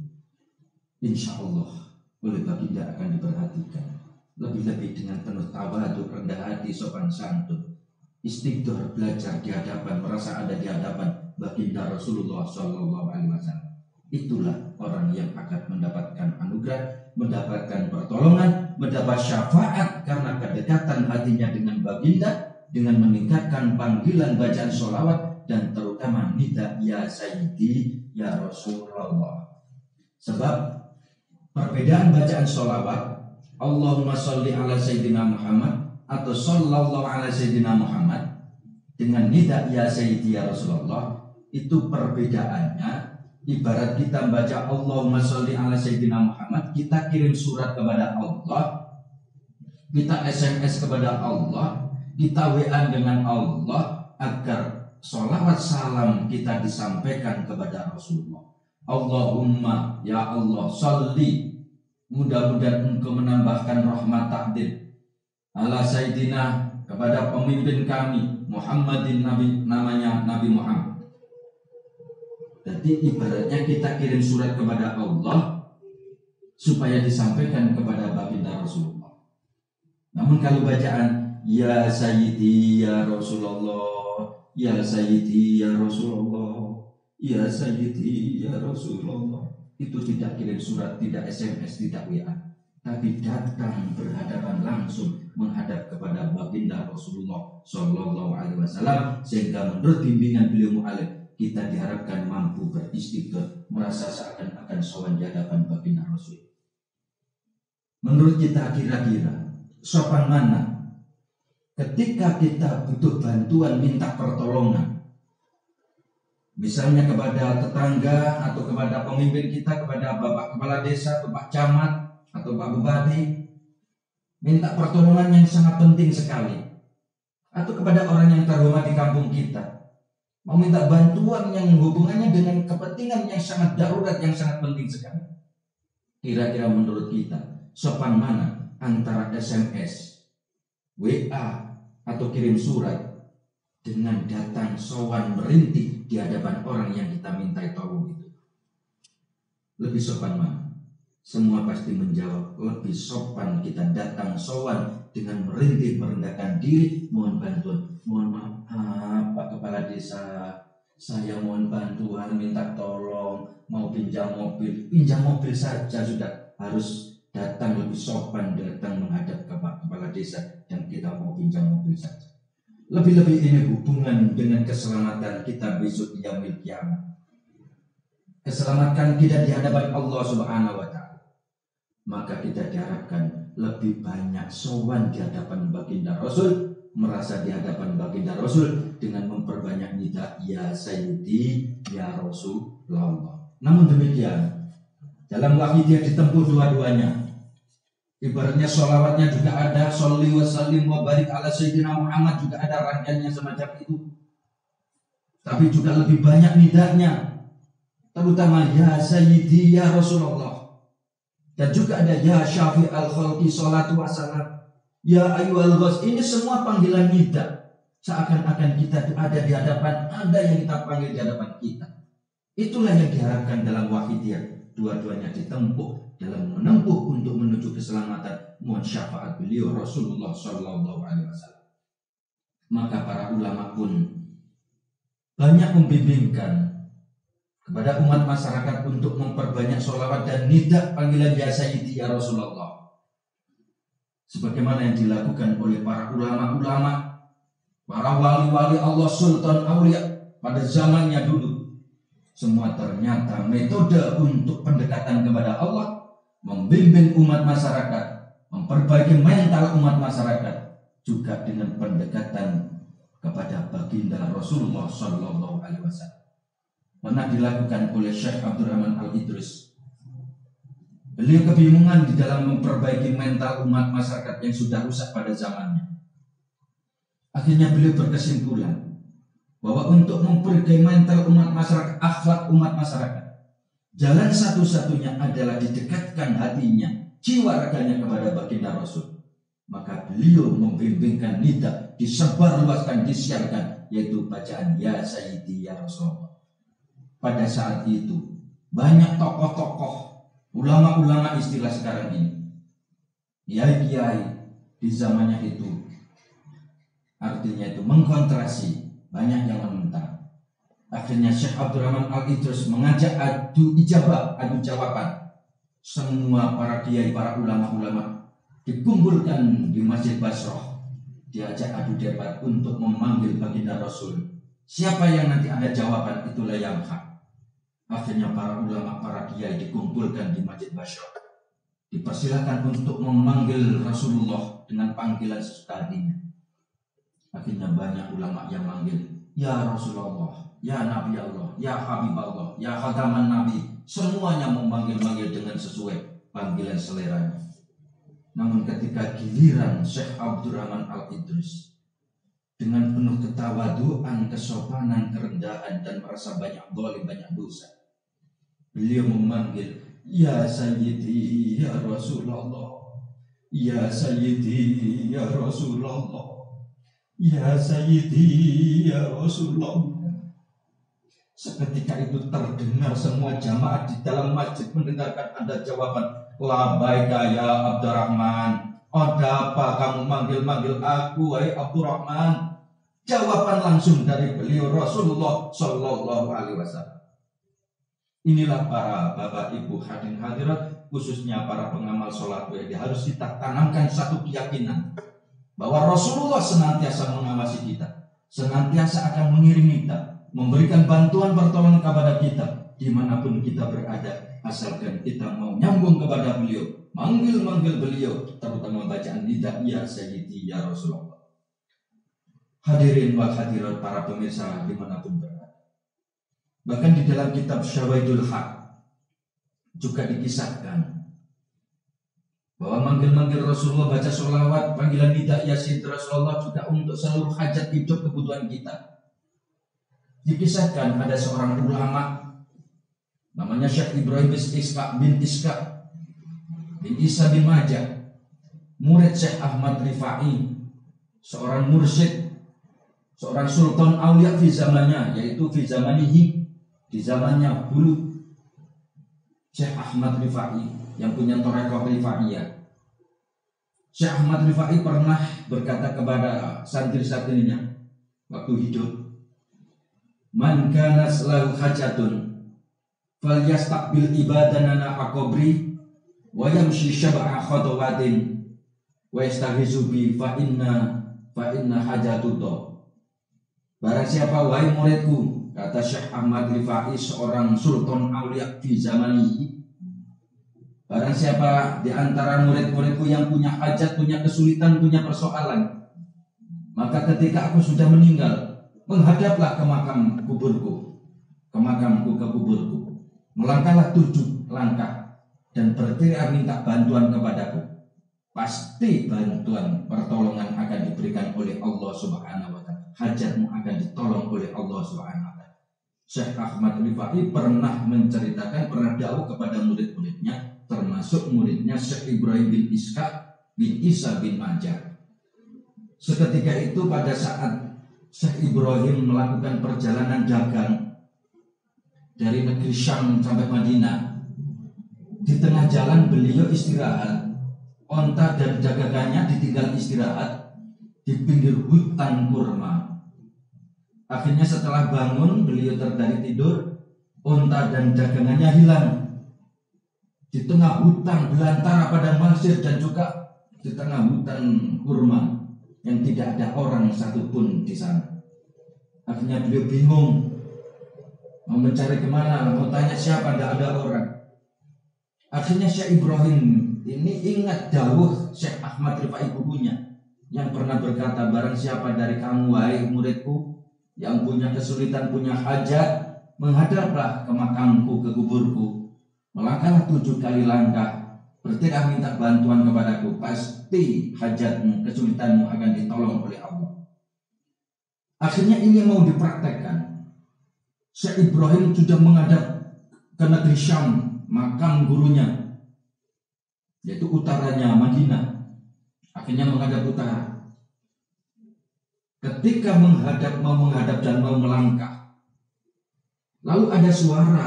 insya Allah oleh baginda akan diperhatikan. Lebih-lebih dengan penuh tawadhu, rendah hati, sopan santun, istighfar, belajar di hadapan, merasa ada di hadapan baginda Rasulullah Shallallahu Alaihi Wasallam. Itulah orang yang akan mendapatkan anugerah, mendapatkan pertolongan, mendapat syafaat karena kedekatan hatinya dengan baginda, dengan meningkatkan panggilan bacaan sholawat dan terutama nida ya Sayyidi ya Rasulullah. Sebab perbedaan bacaan sholawat Allahumma sholli ala Sayyidina Muhammad atau sallallahu ala Sayyidina Muhammad dengan nida ya Sayyidi ya Rasulullah, itu perbedaannya ibarat kita baca Allahumma sholli ala Sayyidina Muhammad, kita kirim surat kepada Allah, kita SMS kepada Allah, kita WA dengan Allah agar sholawat salam kita disampaikan kepada Rasulullah. Allahumma ya Allah sholli, mudah-mudahan engkau menambahkan rahmat takdir ala Sayyidina, kepada pemimpin kami Muhammadin, namanya Nabi Muhammad. Jadi ibaratnya kita kirim surat kepada Allah supaya disampaikan kepada baginda Rasulullah. Namun kalau bacaan ya Sayyidi ya Rasulullah, ya Sayyidi ya Rasulullah, ya Sayyidi ya Rasulullah, itu tidak kirim surat, tidak SMS, tidak WA, tapi datang berhadapan langsung menghadap kepada baginda Rasulullah Shallallahu Alaihi Wasallam, sehingga menurut bimbingan beliau mu'alif kita diharapkan mampu beristighfar, merasa seakan-akan sowan di hadapan baginda Rasul. Menurut kita kira-kira sopan mana ketika kita butuh bantuan, minta pertolongan, misalnya kepada tetangga atau kepada pemimpin kita, kepada bapak kepala desa, bapak camat atau pak bupati, minta pertolongan yang sangat penting sekali, atau kepada orang yang terhormat di kampung kita, meminta bantuan yang hubungannya dengan kepentingan yang sangat darurat, yang sangat penting sekali. Kira-kira menurut kita sopan mana antara SMS, WA atau kirim surat dengan datang sowan merintih di hadapan orang yang kita minta tolong itu? Lebih sopan mana? Semua pasti menjawab lebih sopan kita datang sowan dengan merintih, merendahkan diri, mohon bantuan. Mohon maaf Pak Kepala Desa, saya mohon bantuan, minta tolong, mau pinjam mobil saja sudah harus datang lebih sopan, datang menghadap ke Pak Kepala Desa dan kita mau pinjam mobil saja. Lebih-lebih ini hubungan dengan keselamatan kita besok di yaumil kiamat. Keselamatan kita di hadapan Allah Subhanahu wa Ta'ala. Maka kita diharapkan lebih banyak sowan di hadapan baginda Rasul, merasa di hadapan baginda Rasul dengan memperbanyak nida ya Sayyidi ya Rasulullah. Namun demikian, dalam wahidiyah ditempuh dua-duanya. Ibaratnya sholawatnya juga ada, sholli wa sallim wa barik ala Sayyidina Muhammad, juga ada rangkaiannya semacam itu. Tapi juga lebih banyak nidanya, terutama ya Sayyidi ya Rasulullah. Dan juga ada ya Syafi al-Khalqi salatu wassalam, ya ayyuhal ghos. Ini semua panggilan nida, seakan-akan kita ada di hadapan, ada yang kita panggil di hadapan kita. Itulah yang diharapkan dalam wahidiyah. Dua-duanya ditempuh dalam menempuh untuk menuju keselamatan. Mohon syafaat beliau Rasulullah Shallallahu Alaihi Wasallam. Maka para ulama pun banyak membimbingkan kepada umat masyarakat untuk memperbanyak sholawat dan nida panggilan ya Sayyidi ya Rasulullah, sebagaimana yang dilakukan oleh para ulama-ulama, para wali-wali Allah, sultan aulia pada zamannya dulu. Semua ternyata metode untuk pendekatan kepada Allah, membimbing umat masyarakat, memperbaiki mental umat masyarakat, juga dengan pendekatan kepada baginda Rasulullah Shallallahu Alaihi Wasallam. Pernah dilakukan oleh Syekh Abdurrahman Al-Idris. Beliau kebingungan di dalam memperbaiki mental umat masyarakat yang sudah rusak pada zamannya. Akhirnya beliau berkesimpulan bahwa untuk memperbaiki mental umat masyarakat, akhlak umat masyarakat, jalan satu-satunya adalah didekatkan hatinya, jiwa raganya kepada baginda Rasul. Maka beliau membimbingkan nida, disebarluaskan, disiarkan, yaitu bacaan ya Sayyidi ya Rasulullah. Pada saat itu banyak tokoh-tokoh, ulama-ulama istilah sekarang ini, kiai-kiai di zamannya itu, artinya itu mengkontrasi, banyak yang menentang. Akhirnya Syekh Abdurrahman Al-Idrus mengajak adu ijabah, adu jawaban. Semua para kiai, para ulama-ulama dikumpulkan di Masjid Basrah. Diajak adu debat untuk memanggil baginda Rasul. Siapa yang nanti ada jawaban, itulah yang hak. Akhirnya para ulama, para kiai dikumpulkan di Masjid Basrah. Dipersilakan untuk memanggil Rasulullah dengan panggilan sesuka hatinya. Akhirnya banyak ulama yang manggil, ya Rasulullah, ya Nabi Allah, ya Habib Allah, ya Khataman Nabi. Semuanya memanggil-manggil dengan sesuai panggilan seleranya. Namun ketika giliran Syekh Abdurrahman Al-Idrus dengan penuh ketawaduan, kesopanan, kerendahan, dan merasa banyak zalim, banyak dosa, beliau memanggil, ya Sayyidi, ya Rasulullah, ya Sayyidi, ya Rasulullah, ya Sayyidi, ya Rasulullah. Seketika itu terdengar semua jamaah di dalam masjid mendengarkan ada jawaban, labbaika ya Abdurrahman. Ada apa kamu manggil-manggil aku, wahai Abdurrahman? Jawaban langsung dari beliau Rasulullah Sallallahu Alaihi Wasallam. Inilah para bapak ibu hadirin hadirat, khususnya para pengamal sholat WD, harus kita tanamkan satu keyakinan bahwa Rasulullah senantiasa mengawasi kita, senantiasa akan mengiringi kita, memberikan bantuan pertolongan kepada kita dimanapun kita berada, asalkan kita mau nyambung kepada beliau, manggil-manggil beliau, terutama bacaan nida, ya Sayyidi, ya Rasulullah. Hadirin wal hadirat, para pemirsa dimanapun berada. Bahkan di dalam kitab Syawahidul Haq juga dikisahkan bahwa manggil-manggil Rasulullah, baca sholawat, panggilan nida, ya Sayyidi Rasulullah juga untuk seluruh hajat hidup kebutuhan kita. Dikisahkan ada seorang ulama namanya Syekh Ibrahim bin Ishaq bin Isa bin Majah, murid Syekh Ahmad Rifai, seorang mursyid, seorang sultan aulia di zamannya, yaitu di zamanihi, di zamannya dulu. Syekh Ahmad Rifai yang punya thariqah Rifaiyah. Syekh Ahmad Rifai pernah berkata kepada santri-santrinya waktu hidup, man kana lahu hajatun falyastaqbil ibadanana aqabri wa yamshi sab'a khatawatin wa yastaghizu bi fa inna hajatudha. Barang siapa, wahai muridku, kata Syekh Ahmad Rifai, seorang sultan aulia di zaman ini, barang siapa di antara murid-muridku yang punya hajat, punya kesulitan, punya persoalan, maka ketika aku sudah meninggal, menghadaplah ke makam kuburku, ke makamku, ke kuburku. Melangkahlah 7 langkah dan berteriak minta bantuan kepadaku. Pasti bantuan pertolongan akan diberikan oleh Allah Subhanahu wa Ta'ala. Hajatmu akan ditolong oleh Allah Subhanahu wa Ta'ala. Syekh Ahmad Rifai pernah menceritakan, pernah da'wah kepada murid-muridnya, termasuk muridnya Syekh Ibrahim bin Ishaq bin Isa bin Majah. Seketika itu pada saat Syekh Ibrahim melakukan perjalanan dagang dari negeri Syam sampai Madinah, di tengah jalan beliau istirahat. Onta dan dagangannya ditinggal istirahat di pinggir hutan kurma. Akhirnya setelah bangun, beliau dari tidur, onta dan dagangannya hilang. Di tengah hutan belantara padang pasir dan juga di tengah hutan kurma yang tidak ada orang satupun di sana. Akhirnya beliau bingung, mau mencari kemana, mau tanya siapa, tidak ada orang. Akhirnya Syekh Ibrahim ini ingat dawuh Syekh Ahmad Rifai gurunya yang pernah berkata, barang siapa dari kamu, wahai muridku, yang punya kesulitan, punya hajat, menghadaplah ke makamku, ke kuburku, melangkahlah 7 kali langkah, berteriak minta bantuan kepadaku, pasti hajatmu, kesulitanmu akan ditolong oleh Allah. Akhirnya ini mau dipraktekkan. Syekh Ibrahim sudah menghadap ke negeri Syam, makam gurunya, yaitu utaranya Madinah. Akhirnya menghadap utara. Ketika mau menghadap dan mau melangkah, lalu ada suara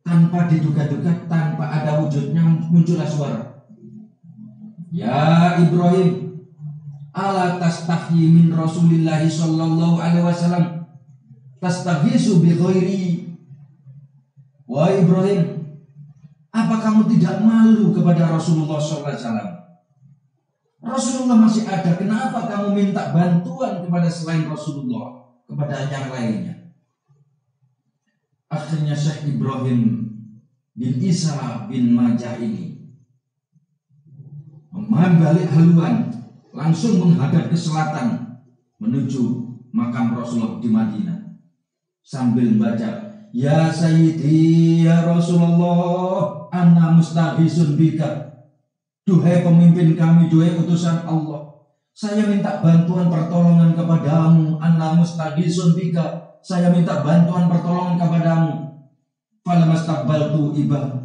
tanpa diduga-duga, tanpa ada wujudnya, muncullah suara. Ya Ibrahim, ala tastahyi min Rasulillahi sallallahu alaihi wasallam, tastaghisu bi ghairi. Wahai Ibrahim, apa kamu tidak malu kepada Rasulullah SAW? Rasulullah masih ada, kenapa kamu minta bantuan kepada selain Rasulullah, kepada yang lainnya? Akhirnya Syekh Ibrahim bin Isa bin Majah ini membalik haluan, langsung menghadap ke selatan menuju makam Rasulullah di Madinah sambil membaca, ya Sayyidi ya Rasulullah, ana mustaghisun bika. Duhai pemimpin kami, duhai utusan Allah, saya minta bantuan pertolongan kepadamu. Ana mustaghisun bika, saya minta bantuan pertolongan kepadamu. Falamastaqbaltu ibah,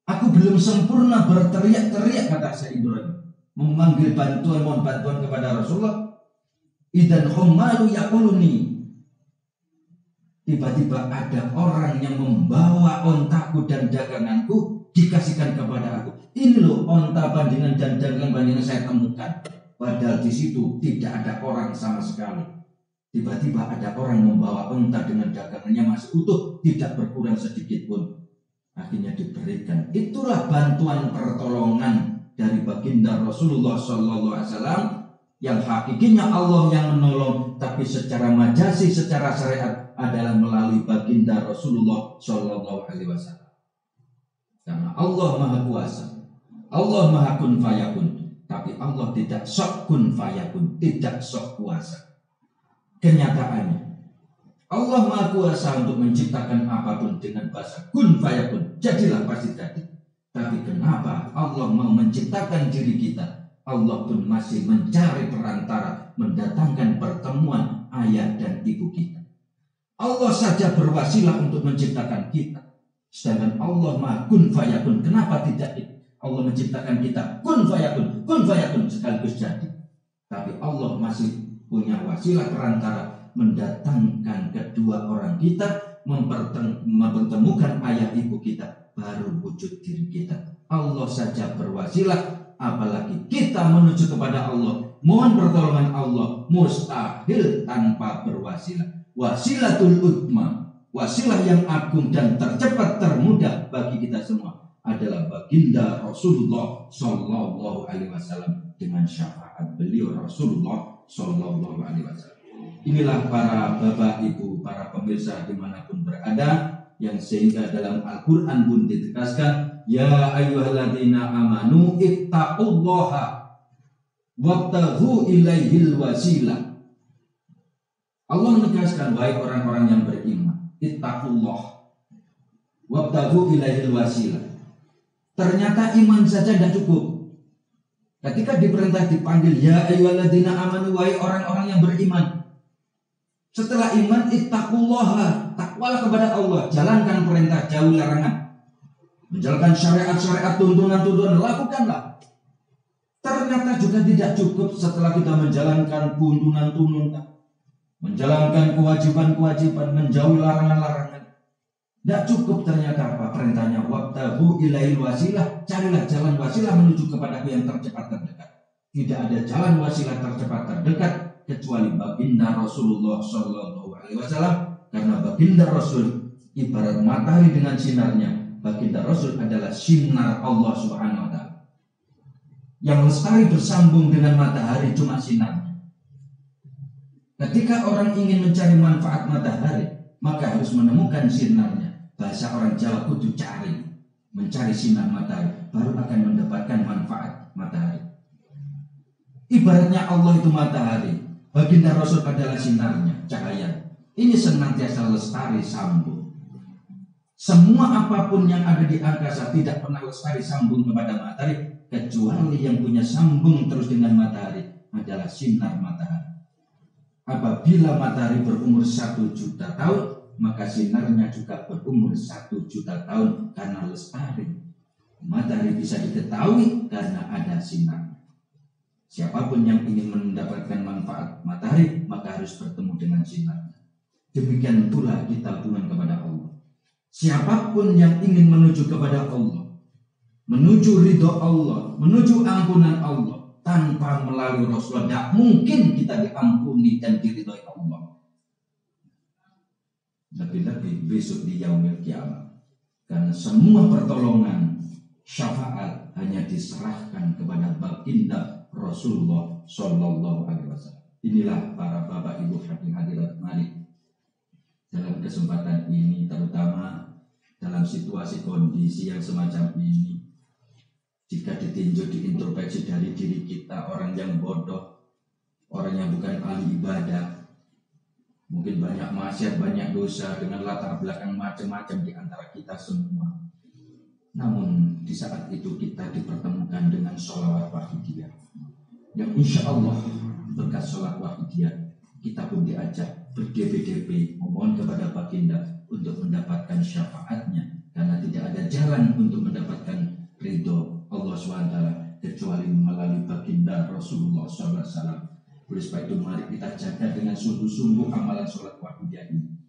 aku belum sempurna berteriak-teriak, kata Syekh Ibrahim, memanggil bantuan, mohon bantuan kepada Rasulullah. Idan hummalu yaquluni, tiba-tiba ada orang yang membawa ontaku dan daganganku dikasihkan kepada aku. Ini loh onta bandingan dan dagangan bandingan saya temukan. Padahal di situ tidak ada orang sama sekali. Tiba-tiba ada orang membawa onta dengan dagangannya masih utuh, tidak berkurang sedikit pun. Akhirnya diberikan. Itulah bantuan pertolongan dari baginda Rasulullah SAW. Yang hakikinya Allah yang menolong, tapi secara majasi, secara syariat adalah melalui baginda Rasulullah Shallallahu Alaihi Wasallam. Karena Allah Maha Kuasa, Allah Maha Kun Fayakun, tapi Allah tidak sok kun fayakun, tidak sok kuasa. Kenyataannya, Allah Maha Kuasa untuk menciptakan apapun dengan bahasa kun fayakun, jadilah pasti jadi. Tapi kenapa Allah mau menciptakan diri kita? Allah pun masih mencari perantara, mendatangkan pertemuan ayah dan ibu kita. Allah saja berwasilah untuk menciptakan kita. Sedangkan Allah Maha Kun Fayakun, kenapa tidak Allah menciptakan kita kun fayakun sekaligus jadi? Tapi Allah masih punya wasilah perantara, mendatangkan kedua orang kita, mempertemukan ayah ibu kita, baru wujud diri kita. Allah saja berwasilah, apalagi kita menuju kepada Allah, mohon pertolongan Allah, mustahil tanpa berwasilah. Wasilatul utma, wasilah yang agung dan tercepat termudah bagi kita semua adalah baginda Rasulullah Sallallahu Alaihi Wasallam dengan syafaat beliau Rasulullah Sallallahu Alaihi Wasallam. Inilah para bapak ibu, para pemirsa dimanapun berada, yang sehingga dalam Al-Quran pun ditegaskan, ya ayyuhalladzina amanu ittaqullaha wabtaghu ilaihil wasilah. Allah menegaskan, wahai orang-orang yang beriman, ittaqullah wabtaghu ilaihil wasilah. Ternyata iman saja tidak cukup. Ketika diperintah dipanggil, ya ayyuhalladzina amanu, wahai orang-orang yang beriman. Setelah iman, ittaqullaha, takwalah kepada Allah, jalankan perintah, jauhi larangan. Menjalankan syariat-syariat, tuntunan-tuntunan, lakukanlah. Ternyata juga tidak cukup setelah kita menjalankan tuntunan-tuntunan, menjalankan kewajiban-kewajiban, menjauhi larangan-larangan. Tidak cukup ternyata apa perintahnya, wabtaghu ilaihil wasilah, carilah jalan wasilah menuju kepadaku yang tercepat terdekat. Tidak ada jalan wasilah tercepat terdekat kecuali baginda Rasulullah Sallallahu Alaihi Wasallam, karena baginda Rasul ibarat matahari dengan sinarnya. Baginda Rasul adalah sinar Allah Subhanahu Wa Taala. Yang lestari bersambung dengan matahari cuma sinarnya. Ketika orang ingin mencari manfaat matahari, maka harus menemukan sinarnya. Bahasa orang Jawa kudu cari, mencari sinar matahari, baru akan mendapatkan manfaat matahari. Ibaratnya Allah itu matahari, baginda Rasul adalah sinarnya, cahaya. Ini senantiasa lestari sambung. Semua apapun yang ada di angkasa tidak pernah lestari sambung kepada matahari, kecuali yang punya sambung terus dengan matahari adalah sinar matahari. Apabila matahari berumur 1 juta tahun, maka sinarnya juga berumur 1 juta tahun karena lestari. Matahari bisa diketahui karena ada sinar. Siapapun yang ingin mendapatkan manfaat matahari, maka harus bertemu dengan sinarnya. Demikian pula kita hubungan kepada Allah. Siapapun yang ingin menuju kepada Allah, menuju ridho Allah, menuju ampunan Allah, tanpa melalui Rasulullah, tidak mungkin kita diampuni dan diridhoi Allah. lebih-lebih besok di yaumil kiamat. Karena semua pertolongan syafaat hanya diserahkan kepada baginda Rasulullah Shallallahu Alaihi Wasallam. Inilah para bapak ibu hadirat mari dalam kesempatan ini, terutama dalam situasi kondisi yang semacam ini, jika ditinjau diintrospeksi dari diri kita, orang yang bodoh, orang yang bukan ahli ibadah, mungkin banyak maksiat, banyak dosa dengan latar belakang macam-macam di antara kita semua. Namun di saat itu kita dipertemukan dengan sholawat wahidiyah, yang insya Allah berkat sholat wahidiyah kita pun diajak berdp-dp memohon kepada baginda untuk mendapatkan syafaatnya, karena tidak ada jalan untuk mendapatkan ridho Allah SWT kecuali melalui baginda Rasulullah SAW. Oleh sebab itu mari kita jaga dengan sungguh-sungguh amalan sholat wahidiyah ini.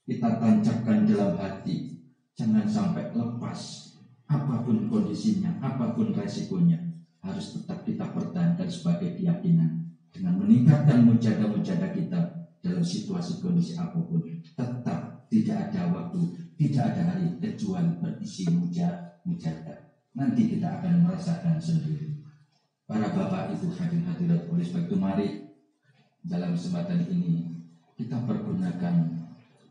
Kita tancapkan dalam hati, jangan sampai lepas. Apapun kondisinya, apapun resikonya, harus tetap kita pertahankan sebagai keyakinan. Dengan meningkatkan mujadah-mujadah kita dalam situasi kondisi apapun, tetap tidak ada waktu, tidak ada hari kecuali berisi mujadah. Nanti kita akan merasakan sendiri. Para bapak ibu hadirat, oleh sebab itu mari dalam kesempatan ini kita pergunakan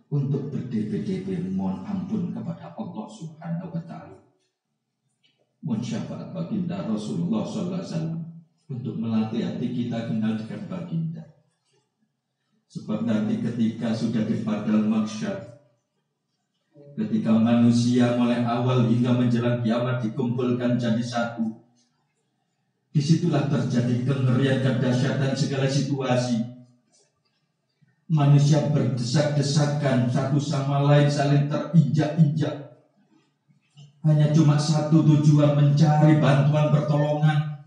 untuk berdp-dp mohon ampun kepada Allah Subhanahu wa Ta'ala, mohon syafaat baginda Rasulullah SAW untuk melatih hati kita kenal dengan baginda. Sebab nanti ketika sudah di padang mahsyar, ketika manusia mulai awal hingga menjelang kiamat dikumpulkan jadi satu, disitulah terjadi kengerian, kedahsyatan segala situasi. Manusia berdesak-desakan satu sama lain, saling terinjak-injak. Hanya cuma satu tujuan, mencari bantuan pertolongan.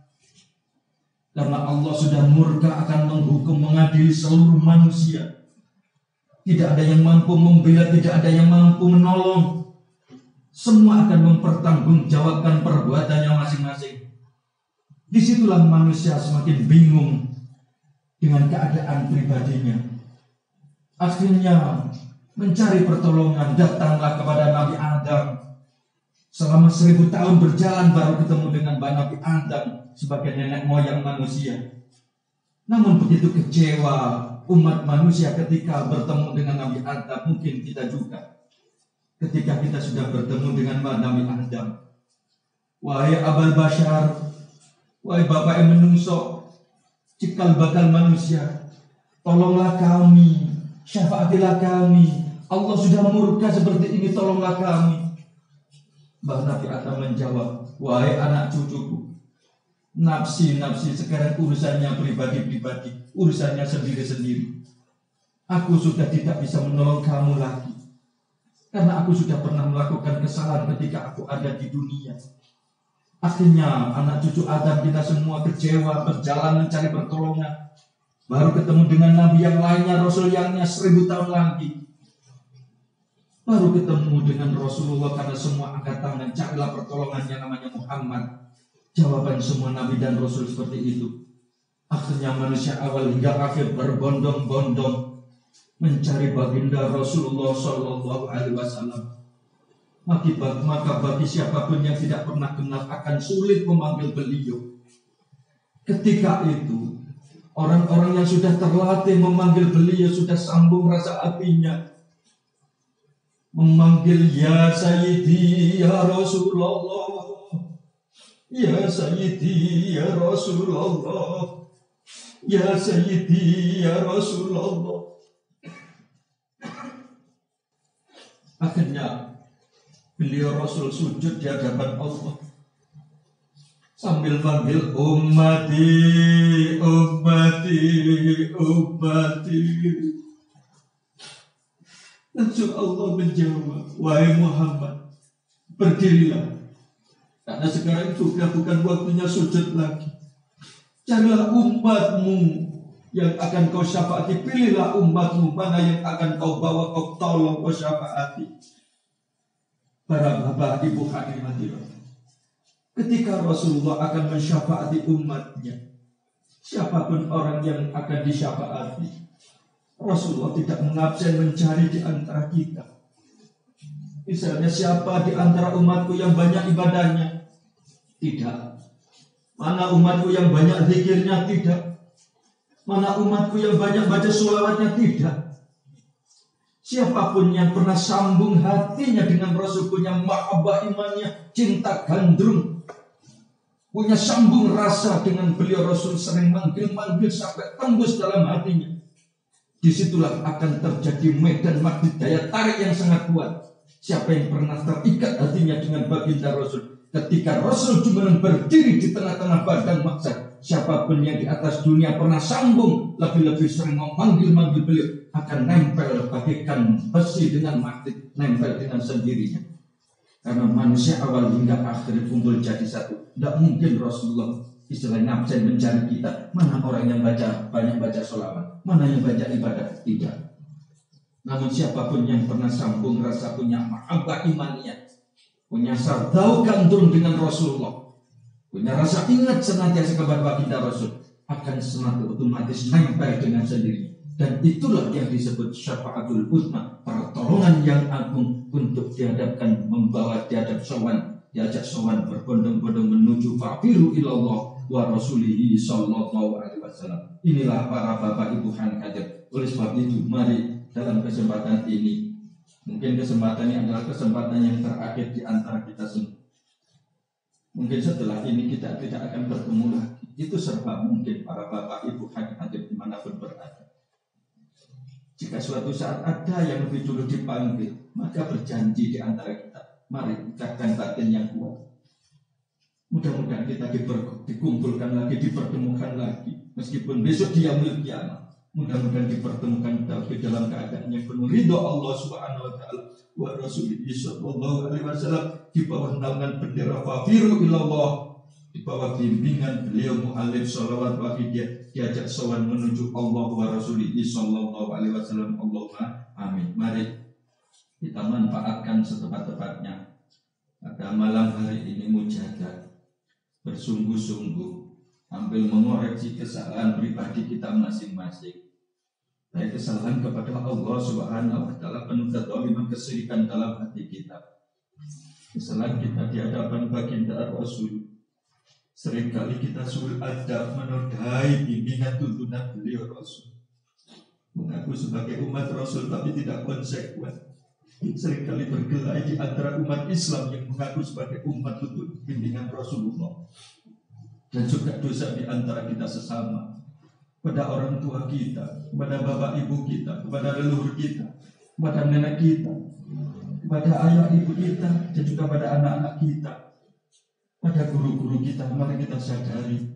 Karena Allah sudah murka akan menghukum, mengadili seluruh manusia. Tidak ada yang mampu membela, tidak ada yang mampu menolong. Semua akan mempertanggungjawabkan perbuatannya masing-masing. Disitulah manusia semakin bingung dengan keadaan pribadinya. Akhirnya mencari pertolongan, datanglah kepada Nabi Adam. Selama 1000 tahun berjalan baru ketemu dengan Nabi Adam sebagai nenek moyang manusia. Namun begitu kecewa umat manusia ketika bertemu dengan Nabi Adam, mungkin kita juga. Ketika kita sudah bertemu dengan Nabi Adam, wahai Abul Bashar, wahai bapak yang menungso, cikal bakal manusia, tolonglah kami, syafaatilah kami. Allah sudah murka seperti ini, tolonglah kami. Bah Nabi Adam menjawab, wahai anak cucuku, nafsi sekarang urusannya pribadi-pribadi, urusannya sendiri-sendiri. Aku sudah tidak bisa menolong kamu lagi, karena aku sudah pernah melakukan kesalahan ketika aku ada di dunia. Akhirnya anak cucu Adam kita semua kecewa, berjalan mencari pertolongan. Baru ketemu dengan Nabi yang lainnya, Rasul yang 1000 tahun lagi. Baru ketemu dengan Rasulullah, karena semua angkat tangan, carilah pertolongan yang namanya Muhammad. Jawaban semua Nabi dan Rasul seperti itu. Akhirnya manusia awal hingga akhir berbondong-bondong mencari baginda Rasulullah Sallallahu Alaihi Wasallam. Maka bagi siapapun yang tidak pernah kenal akan sulit memanggil beliau. Ketika itu orang-orang yang sudah terlatih memanggil beliau sudah sambung rasa hatinya, memanggil ya Sayyidi ya Rasulullah, ya Sayyidi ya Rasulullah, ya Sayyidi ya Rasulullah. Akhirnya beliau Rasul sujud di hadapan Allah sambil panggil ummati, ummati, ummati. Langsung Allah menjawab, wahai Muhammad, berdirilah, karena sekarang juga bukan waktunya sujud lagi. Carilah umatmu yang akan kau syafaati, pilihlah umatmu mana yang akan kau bawa, kau tolong, kau syafaati. Para bapak ibu hadirin, ketika Rasulullah akan mensyafaati umatnya, siapapun orang yang akan disyafaati, Rasulullah tidak mengabsen mencari di antara kita. Misalnya, siapa di antara umatku yang banyak ibadahnya? Tidak. Mana umatku yang banyak zikirnya? Tidak. Mana umatku yang banyak baca sholawatnya? Tidak. Siapapun yang pernah sambung hatinya dengan Rasul, punya mahabbah imannya, cinta gandrung, punya sambung rasa dengan beliau, Rasul sering manggil-manggil sampai tembus dalam hatinya. Disitulah akan terjadi medan magnet, daya tarik yang sangat kuat. Siapa yang pernah terikat hatinya dengan baginda Rasul, ketika Rasul cuma berdiri di tengah-tengah padang mahsyar, siapapun yang di atas dunia pernah sambung, lebih-lebih sering memanggil-manggil beliau, akan nempel bagaikan besi dengan magnet, nempel dengan sendirinya. Karena manusia awal hingga akhir kumpul jadi satu. Tidak mungkin Rasulullah istilahnya absen mencari kita. Mana orang yang banyak baca sholawat, mana yang baca ibadah? Tidak. Namun siapapun yang pernah sambung rasa punya mahabbah imannya, punya sardau gandrung dengan Rasulullah, punya rasa ingat senantiasa kepada baginda Rasul, akan senantiasa otomatis nempel dengan sendirinya. Dan itulah yang disebut syafaatul uzma, pertolongan yang agung untuk dihadapkan, membawa diajak sowan berbondong-bondong menuju fafiru ilallah wa rasulihi sallallahu alaihi wasallam. Inilah para bapak ibu hadir. Oleh sebab itu, mari dalam kesempatan ini, mungkin kesempatan ini adalah kesempatan yang terakhir di antara kita semua. Mungkin setelah ini kita tidak akan bertemu lagi. Itu serba mungkin para bapak ibu hadir dimanapun berada. Jika suatu saat ada yang lebih dulu dipanggil, maka berjanji di antara kita, mari ucapkan batin yang kuat. Mudah-mudahan kita dikumpulkan lagi, dipertemukan lagi. Meskipun besok dia yaumul kiamah, mudah-mudahan dipertemukan tapi dalam keadaan yang penuh ridho Allah Subhanahu wa taala wa Rasulullah sallallahu alaihi wasallam, di bawah naungan bendera fafiru ilallah, di bawah bimbingan beliau mu'alif sholawat wahidiyah, diajak sowan menuju Allah wa Rasulullah sallallahu alaihi wasallam. Allahumma amin. Mari kita manfaatkan setepat-tepatnya pada malam hari ini, mujahadah, bersungguh-sungguh ambil mengoreksi kesalahan pribadi kita masing-masing, baik kesalahan kepada Allah Subhanahu wa taala, penuh kezaliman, kesyirikan dalam hati kita, kesalahan kita di hadapan baginda Rasul. Seringkali kita sulit adab, menodai bimbingan tuntunan beliau Rasul, mengaku sebagai umat Rasul tapi tidak konsekuen. Seringkali bergelar di antara umat Islam yang mengaku sebagai umat tuntunan bimbingan Rasulullah. Dan juga dosa di antara kita sesama, pada orang tua kita, kepada bapak ibu kita, kepada leluhur kita, kepada nenek kita, kepada ayah ibu kita, dan juga pada anak-anak kita, pada guru-guru kita. Mari kita sadari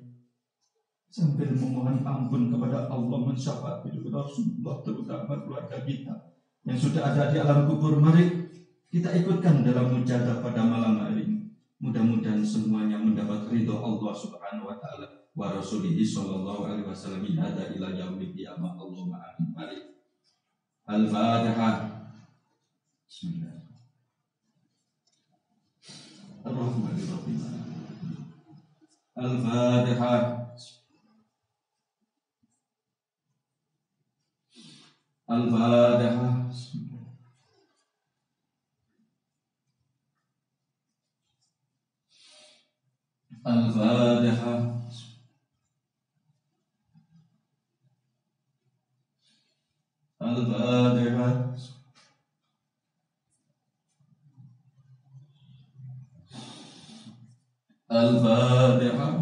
sambil memohon ampun kepada Allah, mensyafaati Rasulullah, terutama keluarga kita yang sudah ada di alam kubur. Mari kita ikutkan dalam mujahadah pada malam hari ini. Mudah-mudahan semuanya mendapat ridho Allah Subhanahu wa taala wa Rasulih sallallahu alaihi wasallam hada ila yaumil qiyamah. Allahumma amin. Mari Al-Fatihah. Bismillah. Ar-Rahmanir-Rahim. Al-Fatihah. Al-Fatihah. Al-Fatihah. Al-Fatihah. Al-Fatihah.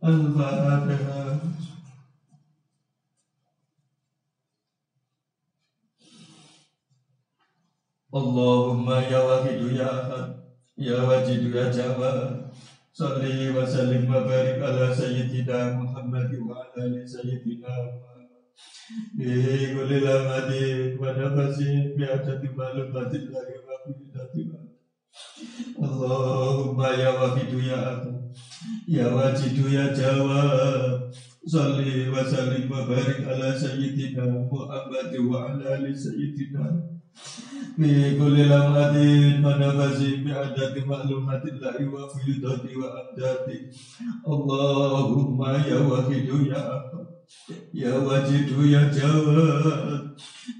Al-Fatihah. Allahumma ya wahidu ya ahad, ya wajidu ya jawad, salli wa sallim wa barik ala sayyidina Muhammad wa ala ali sayyidina Muhammad. Bi kulli lamati wa nafasi bi adati malumatil lahi wa bidatil. Allahumma ya wahidu ya ahad, ya wajidu ya jawad, salli wa sallim wa barik ala sayyidina Muhammad wa ala ali sayyidina. في كل لمحة ونفس بعدد معلومات الله وفيضته وأمداده اللهم يا واحد يا أحد يا واجد يا جواد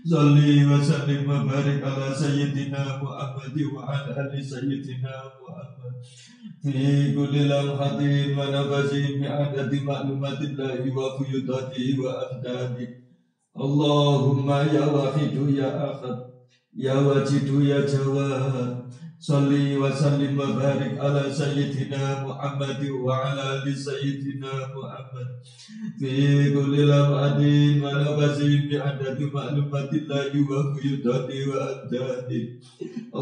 صل وسلم وبارك على سيدنا محمد وعلى آل سيدنا محمد في كل لمحة ونفس بعدد معلومات الله وفيضته وأمداده اللهم يا واحد يا أحد يا واجد يا جواد صل وسلم وبارك على سيدنا محمد وعلى آل سيدنا محمد في كل لمحة ونفس بعدد معلومات الله وفيضته وأمداده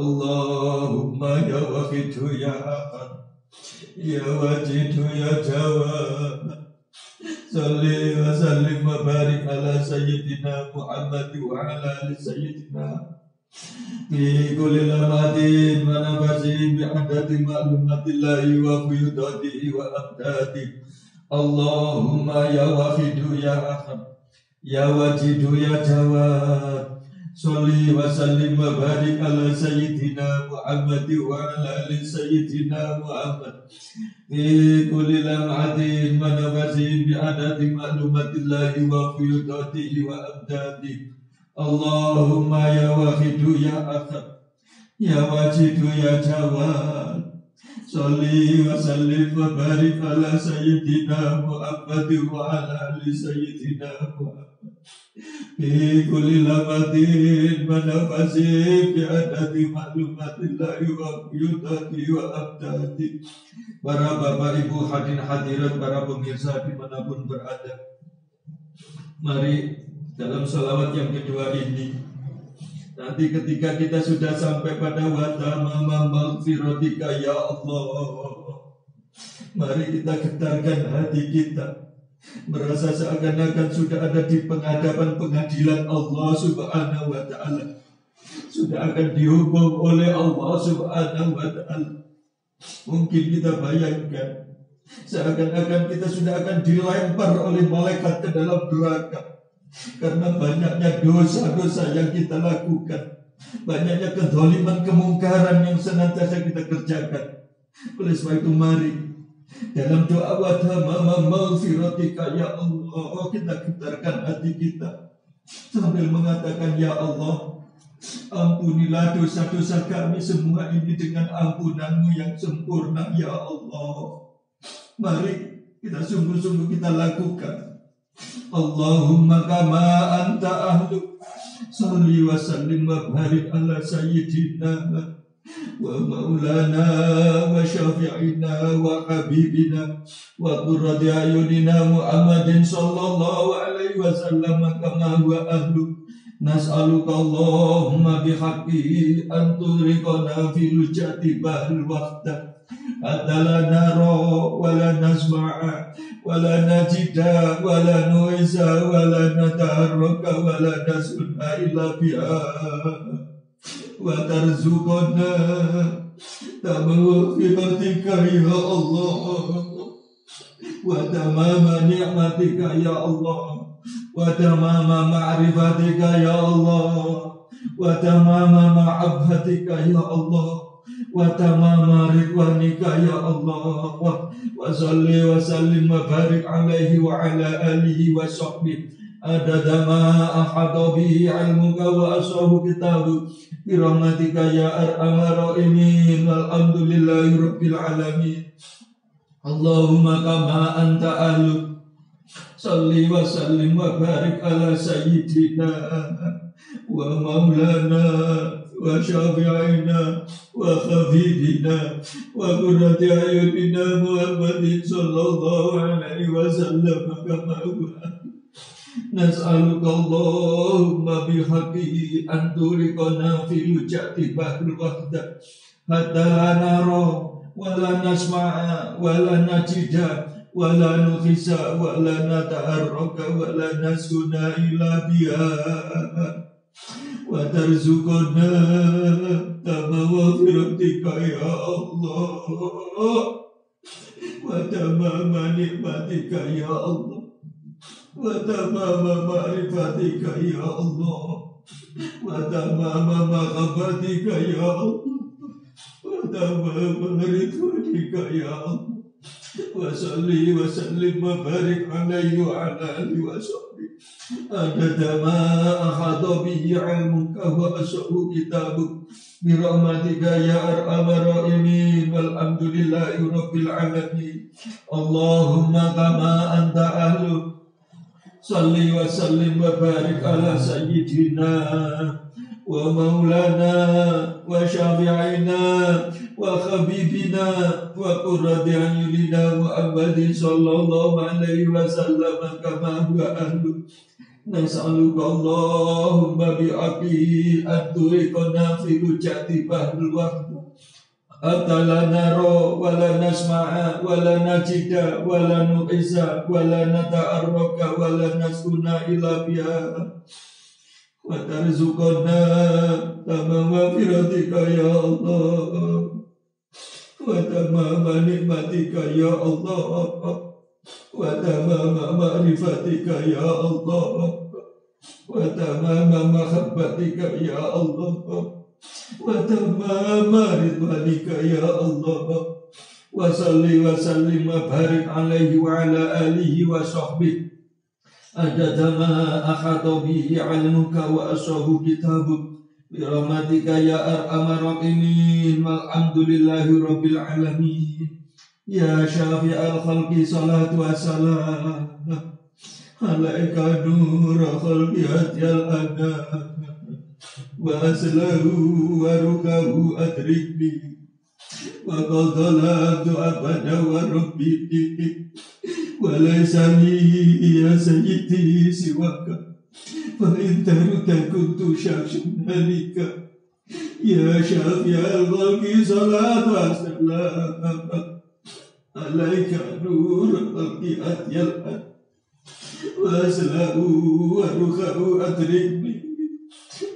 اللهم يا واحد يا أحد يا واجد يا جواد صل وسلم وبارك على سيدنا محمد وعلى آل سيدنا في كل لمحة ونفس بعدد معلومات الله وفيضته وأمداده اللهم يا واحد يا أحد يا واجد يا جواد صل وسلم وبارك على سيدنا محمد وعلى آل سيدنا محمد في كل لمحة ونفس بعدد معلومات الله وفيضته وأمداده اللهم يا واحد يا أحد يا واجد يا جواد صل وسلم وبارك على سيدنا محمد وعلى آل سيدنا محمد في كل لمحة ونفس بعدد معلومات الله وفيضته وأمداده. Para bapak ibu hadirin hadirat, para pemirsa dimanapun berada, mari dalam salawat yang kedua ini, nanti ketika kita sudah sampai pada watama maghfiratika ya Allah, mari kita getarkan hati kita, merasa seakan-akan sudah ada di penghadapan pengadilan Allah Subhanahu wa Ta'ala, sudah akan dihukum oleh Allah Subhanahu wa Ta'ala. Mungkin kita bayangkan seakan-akan kita sudah akan dilempar oleh malaikat ke dalam neraka karena banyaknya dosa-dosa yang kita lakukan, banyaknya kezaliman, kemungkaran yang senantiasa kita kerjakan. Oleh sebab itu mari dalam doa watama maghfiratika ya Allah, kita getarkan hati kita sambil mengatakan, ya Allah, ampunilah dosa-dosa kami semua ini dengan ampunan-Mu yang sempurna ya Allah. Mari kita sungguh-sungguh kita lakukan. Allahumma kama anta ahlu salli wa sallim wa barik ala sayyidina wa maulana wa syafi'ina wa habibina wa qurrati ayunina Muhammadin sallallahu alaihi wasallam kama huwa ahlu. Nas'aluka Allahumma bihaqqi an turiqana fi lujati bahril wahdah hatta la nara wa la nasma'a wa la najida wa la nu'isa wa la nataharraka wa la nasuna illa biha wa tarzuqana tamaghfiratika ya Allah wa tamama ni'matika ya Allah wa tamama ma'rifatika ya Allah wa tamama ma'abhatika ya Allah wa tamama ridwanika ya Allah wa salli wa sallim wa barik alaihi wa ala alihi wa sahbihi adada ma ahata bihi ilmuka wa asahu kitabu birahmatika ya arhamar rahimin walhamdulillahi rabbil alamin. Allahumma kama anta ahlu salli wa sallim wa barik ala sayyidina wa maulana wa syafi'ina wa khafidina wa qurrati ayunina Muhammadin sallallahu alaihi wasallam kama huwa. Nas'aluka Allahumma bihaqqi an turiqana fi lujati bahril wahdah hatta la nara wa la nasma'a wa la najida wa la nukhisa wa la nata'arraka wa la nasuna ila biha wa tarzuqana tamaghfiratika ya Allah wa tamama nikmatika ya Allah wa tamama ma'rifatika ya Allah wa tamama mahabbatika ya Allah, wa tamama ridwanika ya Allah, wa salli wa sallim wa barik alaihi wa ala alihi wa sahbihi adada ma ahata bihi ilmuka wa ashahu kitabuk bi rahmatika ya arhamar rahimin walhamdulillahi rabbil alamin. Allahumma kama anta ahlu salli wa sallim wa barik ala sayyidina wa maulana wa syafi'ina wa habibina wa qurrati a'yunina Muhammadin sallallahu alaihi wasallam kama huwa ahlu. Nas'aluka Allahumma bi'aqi at-turiqana fi rujati bahrul wahd atala naro wala nasma'a wala najida wala nu'isa wala nata'arraka wala naskuna ila biha wa tarzuqana tamama firatika ya Allah wa tamama nikmatika ya Allah wa tamama ma'rifatika ya Allah wa tamama mahabbatika ya Allah wa tamama ridwanika ya Allah wa salli wa sallim wa barik alaihi wa ala alihi wa sahbihi adada ma ahata bihi ilmuka wa ashahu kitabuk bi rahmatika ya arhamar rahimin walhamdulillahi rabbil alamin. Ya syafi'al khalqi salatu wassalam alaika nur khalqi hatyal adab wa aslahu wa rukahu adrikni wa qadalatu abada wa rabbini wa laysa li ya sayyidi siwaka fa in taruta kuntu syakshan halika. Ya syafi'al khalqi salatu wassalam alaika nur khalqi hatyal adab wa aslahu wa rukahu adrikni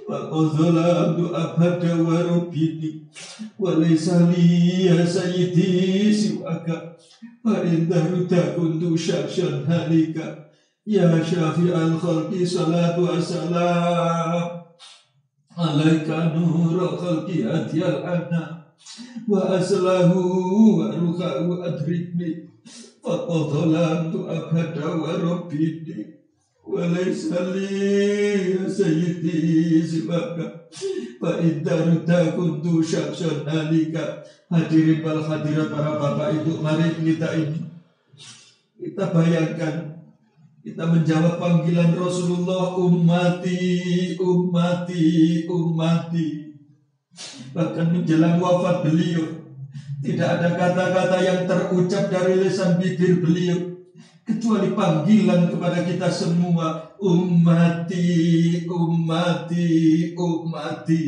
Faqadhalamtu abada wa rabbini wa laysa li ya sayyidi siwaka fa in daruta kuntu syakshan halika. Ya syafi'al khalqi salatu wassalam alaika nur khalqi hatyal ana wa aslahu wa ruhahu adrikni faqadhalamtu abada wa rabbini walaysa li ya sayyidi siwaka fa iddaruta kuntu syakshan alika. Hadirin wal hadirat, para bapak ibu, mari kita bayangkan, kita menjawab panggilan Rasulullah, ummati ummati ummati. Bahkan menjelang wafat beliau tidak ada kata-kata yang terucap dari lisan bibir beliau kecuali panggilan kepada kita semua, ummati, ummati, ummati.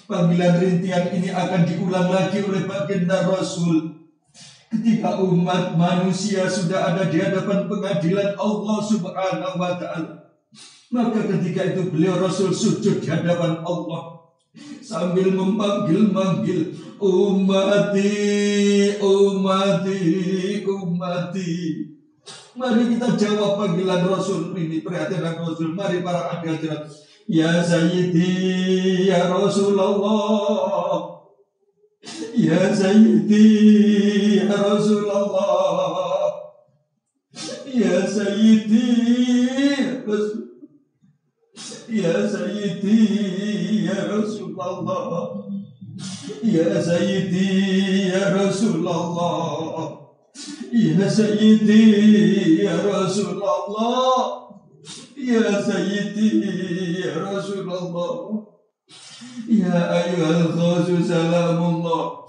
Panggilan rintihan ini akan diulang lagi oleh baginda Rasul ketika umat manusia sudah ada di hadapan pengadilan Allah Subhanahu wa ta'ala. Maka ketika itu beliau Rasul sujud di hadapan Allah sambil memanggil-manggil, ummati, ummati, ummati. Mari kita jawab panggilan Rasul ini, perhatian Rasul. Mari para hadirat, ya Sayyidi, ya Rasulullah, ya Sayyidi, ya Rasulullah, ya Sayyidi, ya Sayyidi, ya Rasulullah, ya Sayyidi, ya Rasulullah, ya Sayyidi, ya Rasulullah, ya Sayyidi, ya Rasulullah, ya ayyuhal khasu salamullah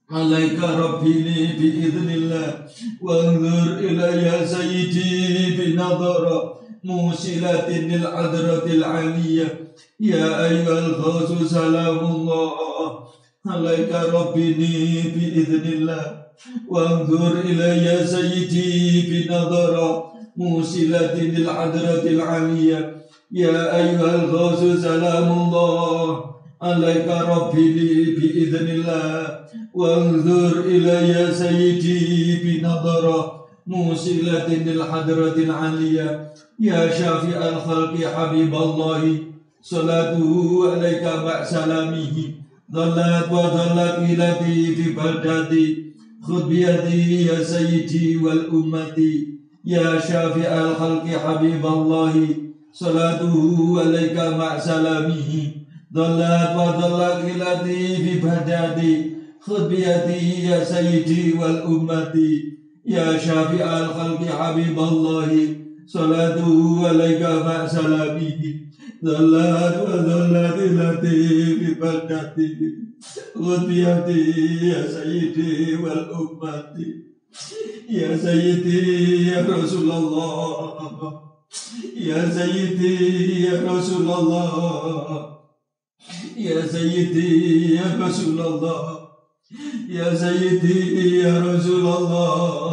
alaika rabbini biiznillah wanzur ilayya sayyidi binadara musilatin lil adratil aliyah. Ya ayyuhal khasu salamullah alaika rabbini biiznillah wanzur ilayya sayyidi binadara musilatin lil adratil aliyah. Ya ayyuhal khasu salamullah alaika rabbini biiznillah wanzur ilayya sayyidi binadara musilatin lil hadratil aliyah. Ya syafi'al khalqi habiballahi salatuhu alaika ma'salamihi dhallat wa dhallat ilati fi baldati khudh biyadi ya sayyidi wal ummati ya syafi'al khalqi habiballahi salatuhu alaika ma'salamihi dhallat wa dhallat ilati fi baldati khudh biyadi ya sayyidi wal ummati ya syafi'al khalqi habiballahi salatuhu alaika ma'salamihi dhallat wa dhallat ilati fi baldati khudh biyadi ya sayyidi wal ummati ya sayyidi ya Rasulullah ya sayyidi ya Rasulullah ya sayyidi ya Rasulullah ya sayyidi ya Rasulullah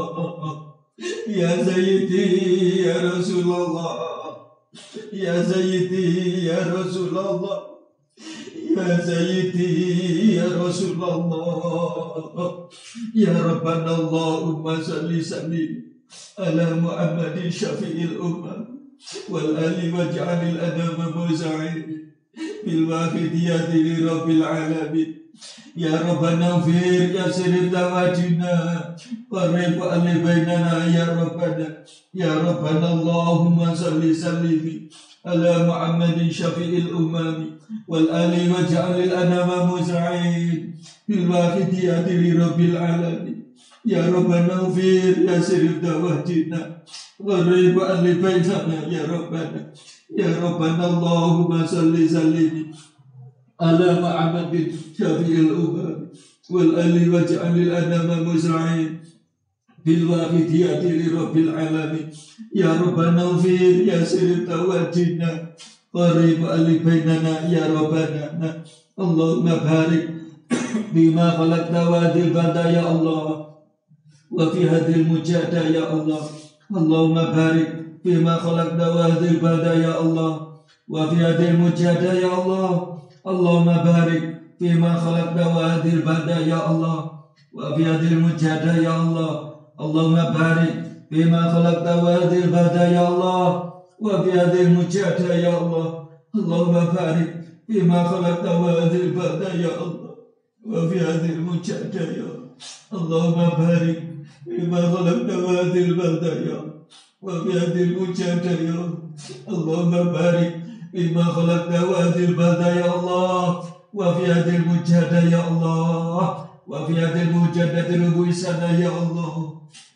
ya sayyidi ya Rasulullah ya sayyidi ya Rasulullah ya sayyidi ya Rasulullah ya Rabbana Allahumma salli sallim ala Muhammadin syafi'il ummah wal ali waj'alil adama muza'in bil wahidiyati li rabbil alamin ya Rabbana ufir ya sirif tawajina qarib ali bainana ya Rabbana Allahumma salli sallim ala Muhammadin syafi'il ummah wal ali waj'alil adama muza'in bil wahidiyati li rabbil alamin ya Rabbana ufir ya sirif tawajina qarib ali bainana ya Rabbana Allahumma salli sallim ala Muhammadin syafi'il ummah wal ali waj'alil adama muza'in bil wahidiyati li rabbil alamin ya Rabbana ufir ya sirif tawajina qarib ali bainana ya Rabbana Allahumma barik bima khalaqta wadil bada ya Allah wa fi hadil mujada ya Allah Allahumma barik bima khalaqta wadil bada ya Allah wa fi hadil mujada ya Allah Allahumma barik bima khalaqta wadil bada ya Allah wa fi hadil mujada ya Allah Allahumma barik bima khalaqta wadil bada ya Allah wa fi hadil mujada ya Allah Allahumma barik bima khalaqta wadil bada ya Allah wa fi hadil mujada ya Allahumma barik bima khalaqta wadil bada ya wa fi hadil mujada ya Allahumma barik bima khalaqta wadil bada ya Allah wa fi hadil mujada ya Allah wa fi hadil mujada rubu sana ya Allah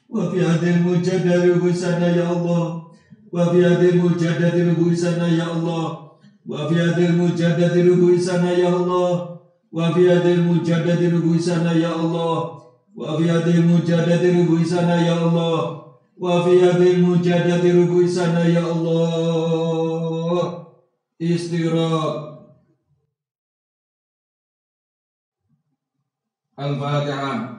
wa fi hadil mujada rubu sana ya Allah wa fi hadil mujada rubu sana ya Allah wa fi hadil mujada rubu sana ya Allah wa fi hadil mujada rubu sana ya Allah wa fi hadil mujada rubu sana ya Allah wa fi hadil mujada rubu sana ya Allah istirahat. Al-Fatihah.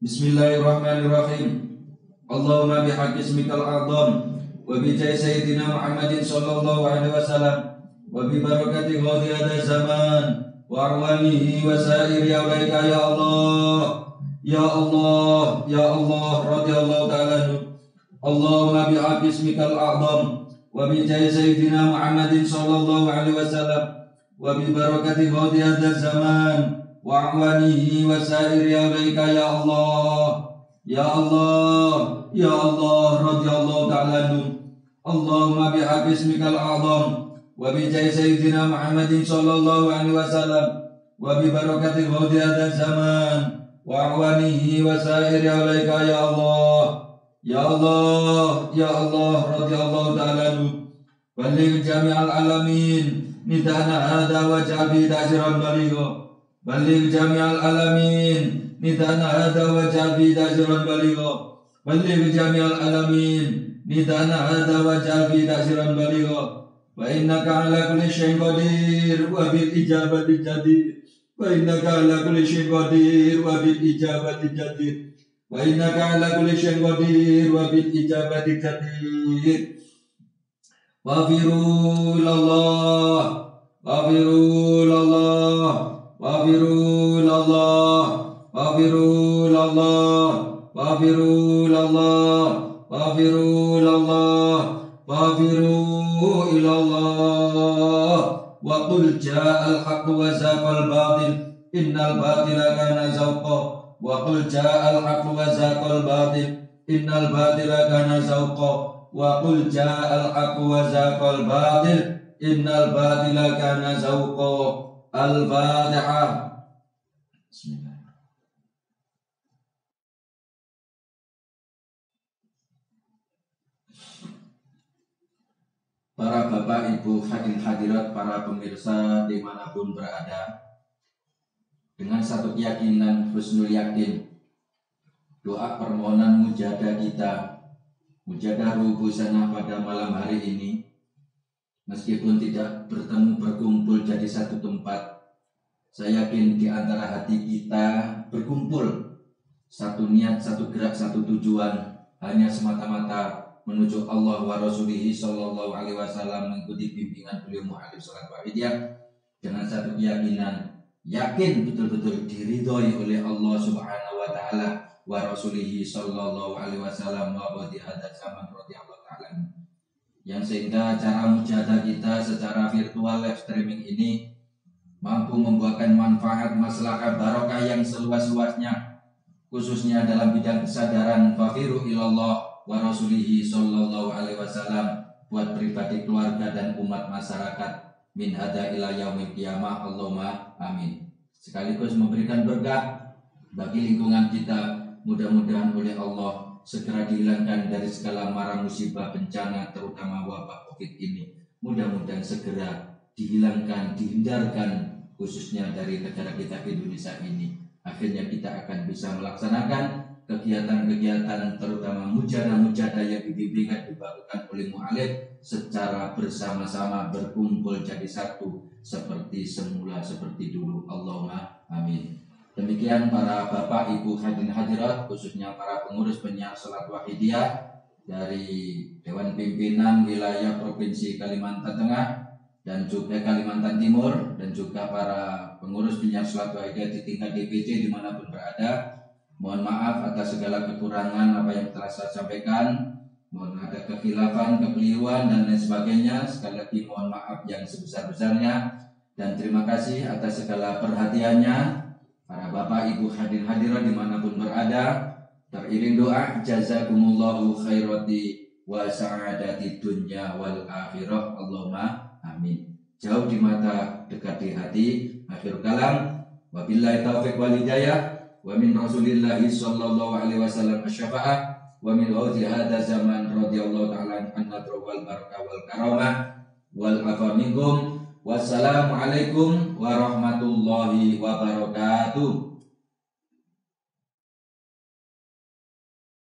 Bismillahirrahmanirrahim. Allahumma bihaqqi ismikal a'zam wa bi jahi sayyidina Muhammadin sallallahu alaihi wasallam wa bi barakati ghadi hadha zaman wa arwanihi wa sa'iri awlaika ya Allah ya Allah ya Allah radhiyallahu ta'ala anhu. Allahumma bihaqqi ismikal a'zam wa bi jahi sayyidina Muhammadin sallallahu alaihi wasallam wa bi barakati ghadi hadha zaman wa awanihi wa sa'iri awlaika ya Allah ya Allah ya Allah radhiyallahu ta'ala anhu. Allahumma bihaqqi ismikal a'zam wa bi jahi sayyidina Muhammadin sallallahu alaihi wasallam wa bi barakati ghadi hadha zaman wa awanihi wa sa'iri awlaika ya Allah ya Allah ya Allah radhiyallahu ta'ala anhu. Balligh jami'al alamin nidana hada wa ja'bi ta'ziran baligha. Balligh jami'al alamin nidana hada wa ja'bi ta'ziran baligha. Balligh jami'al alamin nidana hada wa ja'bi ta'ziran baligha. Wa innaka ala kulli syai'in qadir wa bil ijabati jadir. Wa innaka ala kulli syai'in qadir wa bil ijabati jadir. Wa innaka ala kulli syai'in qadir wa bil ijabati jadir. Wafiru ilallah wafiru ilallah wafiru ilallah wafiru ilallah fafiru ilallah, fafiru ilallah, fafiru ilallah. Wa qul ja'al haqq wa zaqal batil, innal batila kana zahuqa. Wa qul ja'al haqq wa zaqal batil, innal batila kana zahuqa. Wa qul ja'al haqq wa zaqal batil, innal batila kana zahuqa. Al-Fatihah. Bismillah. Para bapak, ibu, hadirin hadirat, para pemirsa dimanapun berada, dengan satu keyakinan, husnul yakin, doa permohonan mujadah kita, mujadah rubusanah pada malam hari ini, meskipun tidak bertemu berkumpul jadi satu tempat, saya yakin di antara hati kita berkumpul satu niat, satu gerak, satu tujuan, hanya semata-mata menuju Allah wa Rasulihi sallallahu alaihi wasallam, mengikuti bimbingan beliau mu'alif salat wahidiyah dengan satu keyakinan, yakin betul-betul diridhoi oleh Allah subhanahu wa ta'ala wa Rasulihi sallallahu alaihi wasallam wa wadi hadat zaman radhiyallahu ta'ala, yang sehingga cara mujadah kita secara virtual live streaming ini mampu membuahkan manfaat, maslahah, barokah yang seluas-luasnya, khususnya dalam bidang kesadaran fafiru ilallah wa rasulihi sallallahu alaihi wasallam buat pribadi, keluarga, dan umat masyarakat min hada ila yaumil qiyamah. Allahumma amin. Sekaligus memberikan berkah bagi lingkungan kita, mudah-mudahan oleh Allah segera dihilangkan dari segala mara musibah bencana, terutama wabah Covid ini. Mudah-mudahan segera dihilangkan, dihindarkan, khususnya dari negara kita Indonesia ini. Akhirnya kita akan bisa melaksanakan kegiatan-kegiatan, terutama mujadah-mujadah yang dibimbingkan dibakukan oleh mu'alif secara bersama-sama, berkumpul jadi satu seperti semula, seperti dulu. Allahumma amin. Demikian para bapak, ibu, hadirin hadirat, khususnya para pengurus penyiar salat wahidiyah dari Dewan Pimpinan Wilayah Provinsi Kalimantan Tengah dan juga Kalimantan Timur, dan juga para pengurus penyiar salat wahidiyah di tingkat DPC dimanapun berada. Mohon maaf atas segala kekurangan apa yang telah saya sampaikan. Mohon ada kekhilafan, kekeliruan, dan lain sebagainya. Sekali lagi mohon maaf yang sebesar-besarnya, dan terima kasih atas segala perhatiannya. Para bapak, ibu, hadirin hadirat dimanapun berada, teriring doa jazakumullahu khairati wa sa'adati dunya wal akhirah. Allahumma amin. Jauh di mata, dekat di hati. Akhir kalam, wabillahi taufiq wal hidayah. Wa min rasulillahi sallallahu alaihi wasallam asy-syafa'ah wa min awdi hadza zaman radhiyallahu ta'ala an-nadru wal barakah wal karamah wal afa minkum. Wassalamu alaikum warahmatullahi wabarakatuh.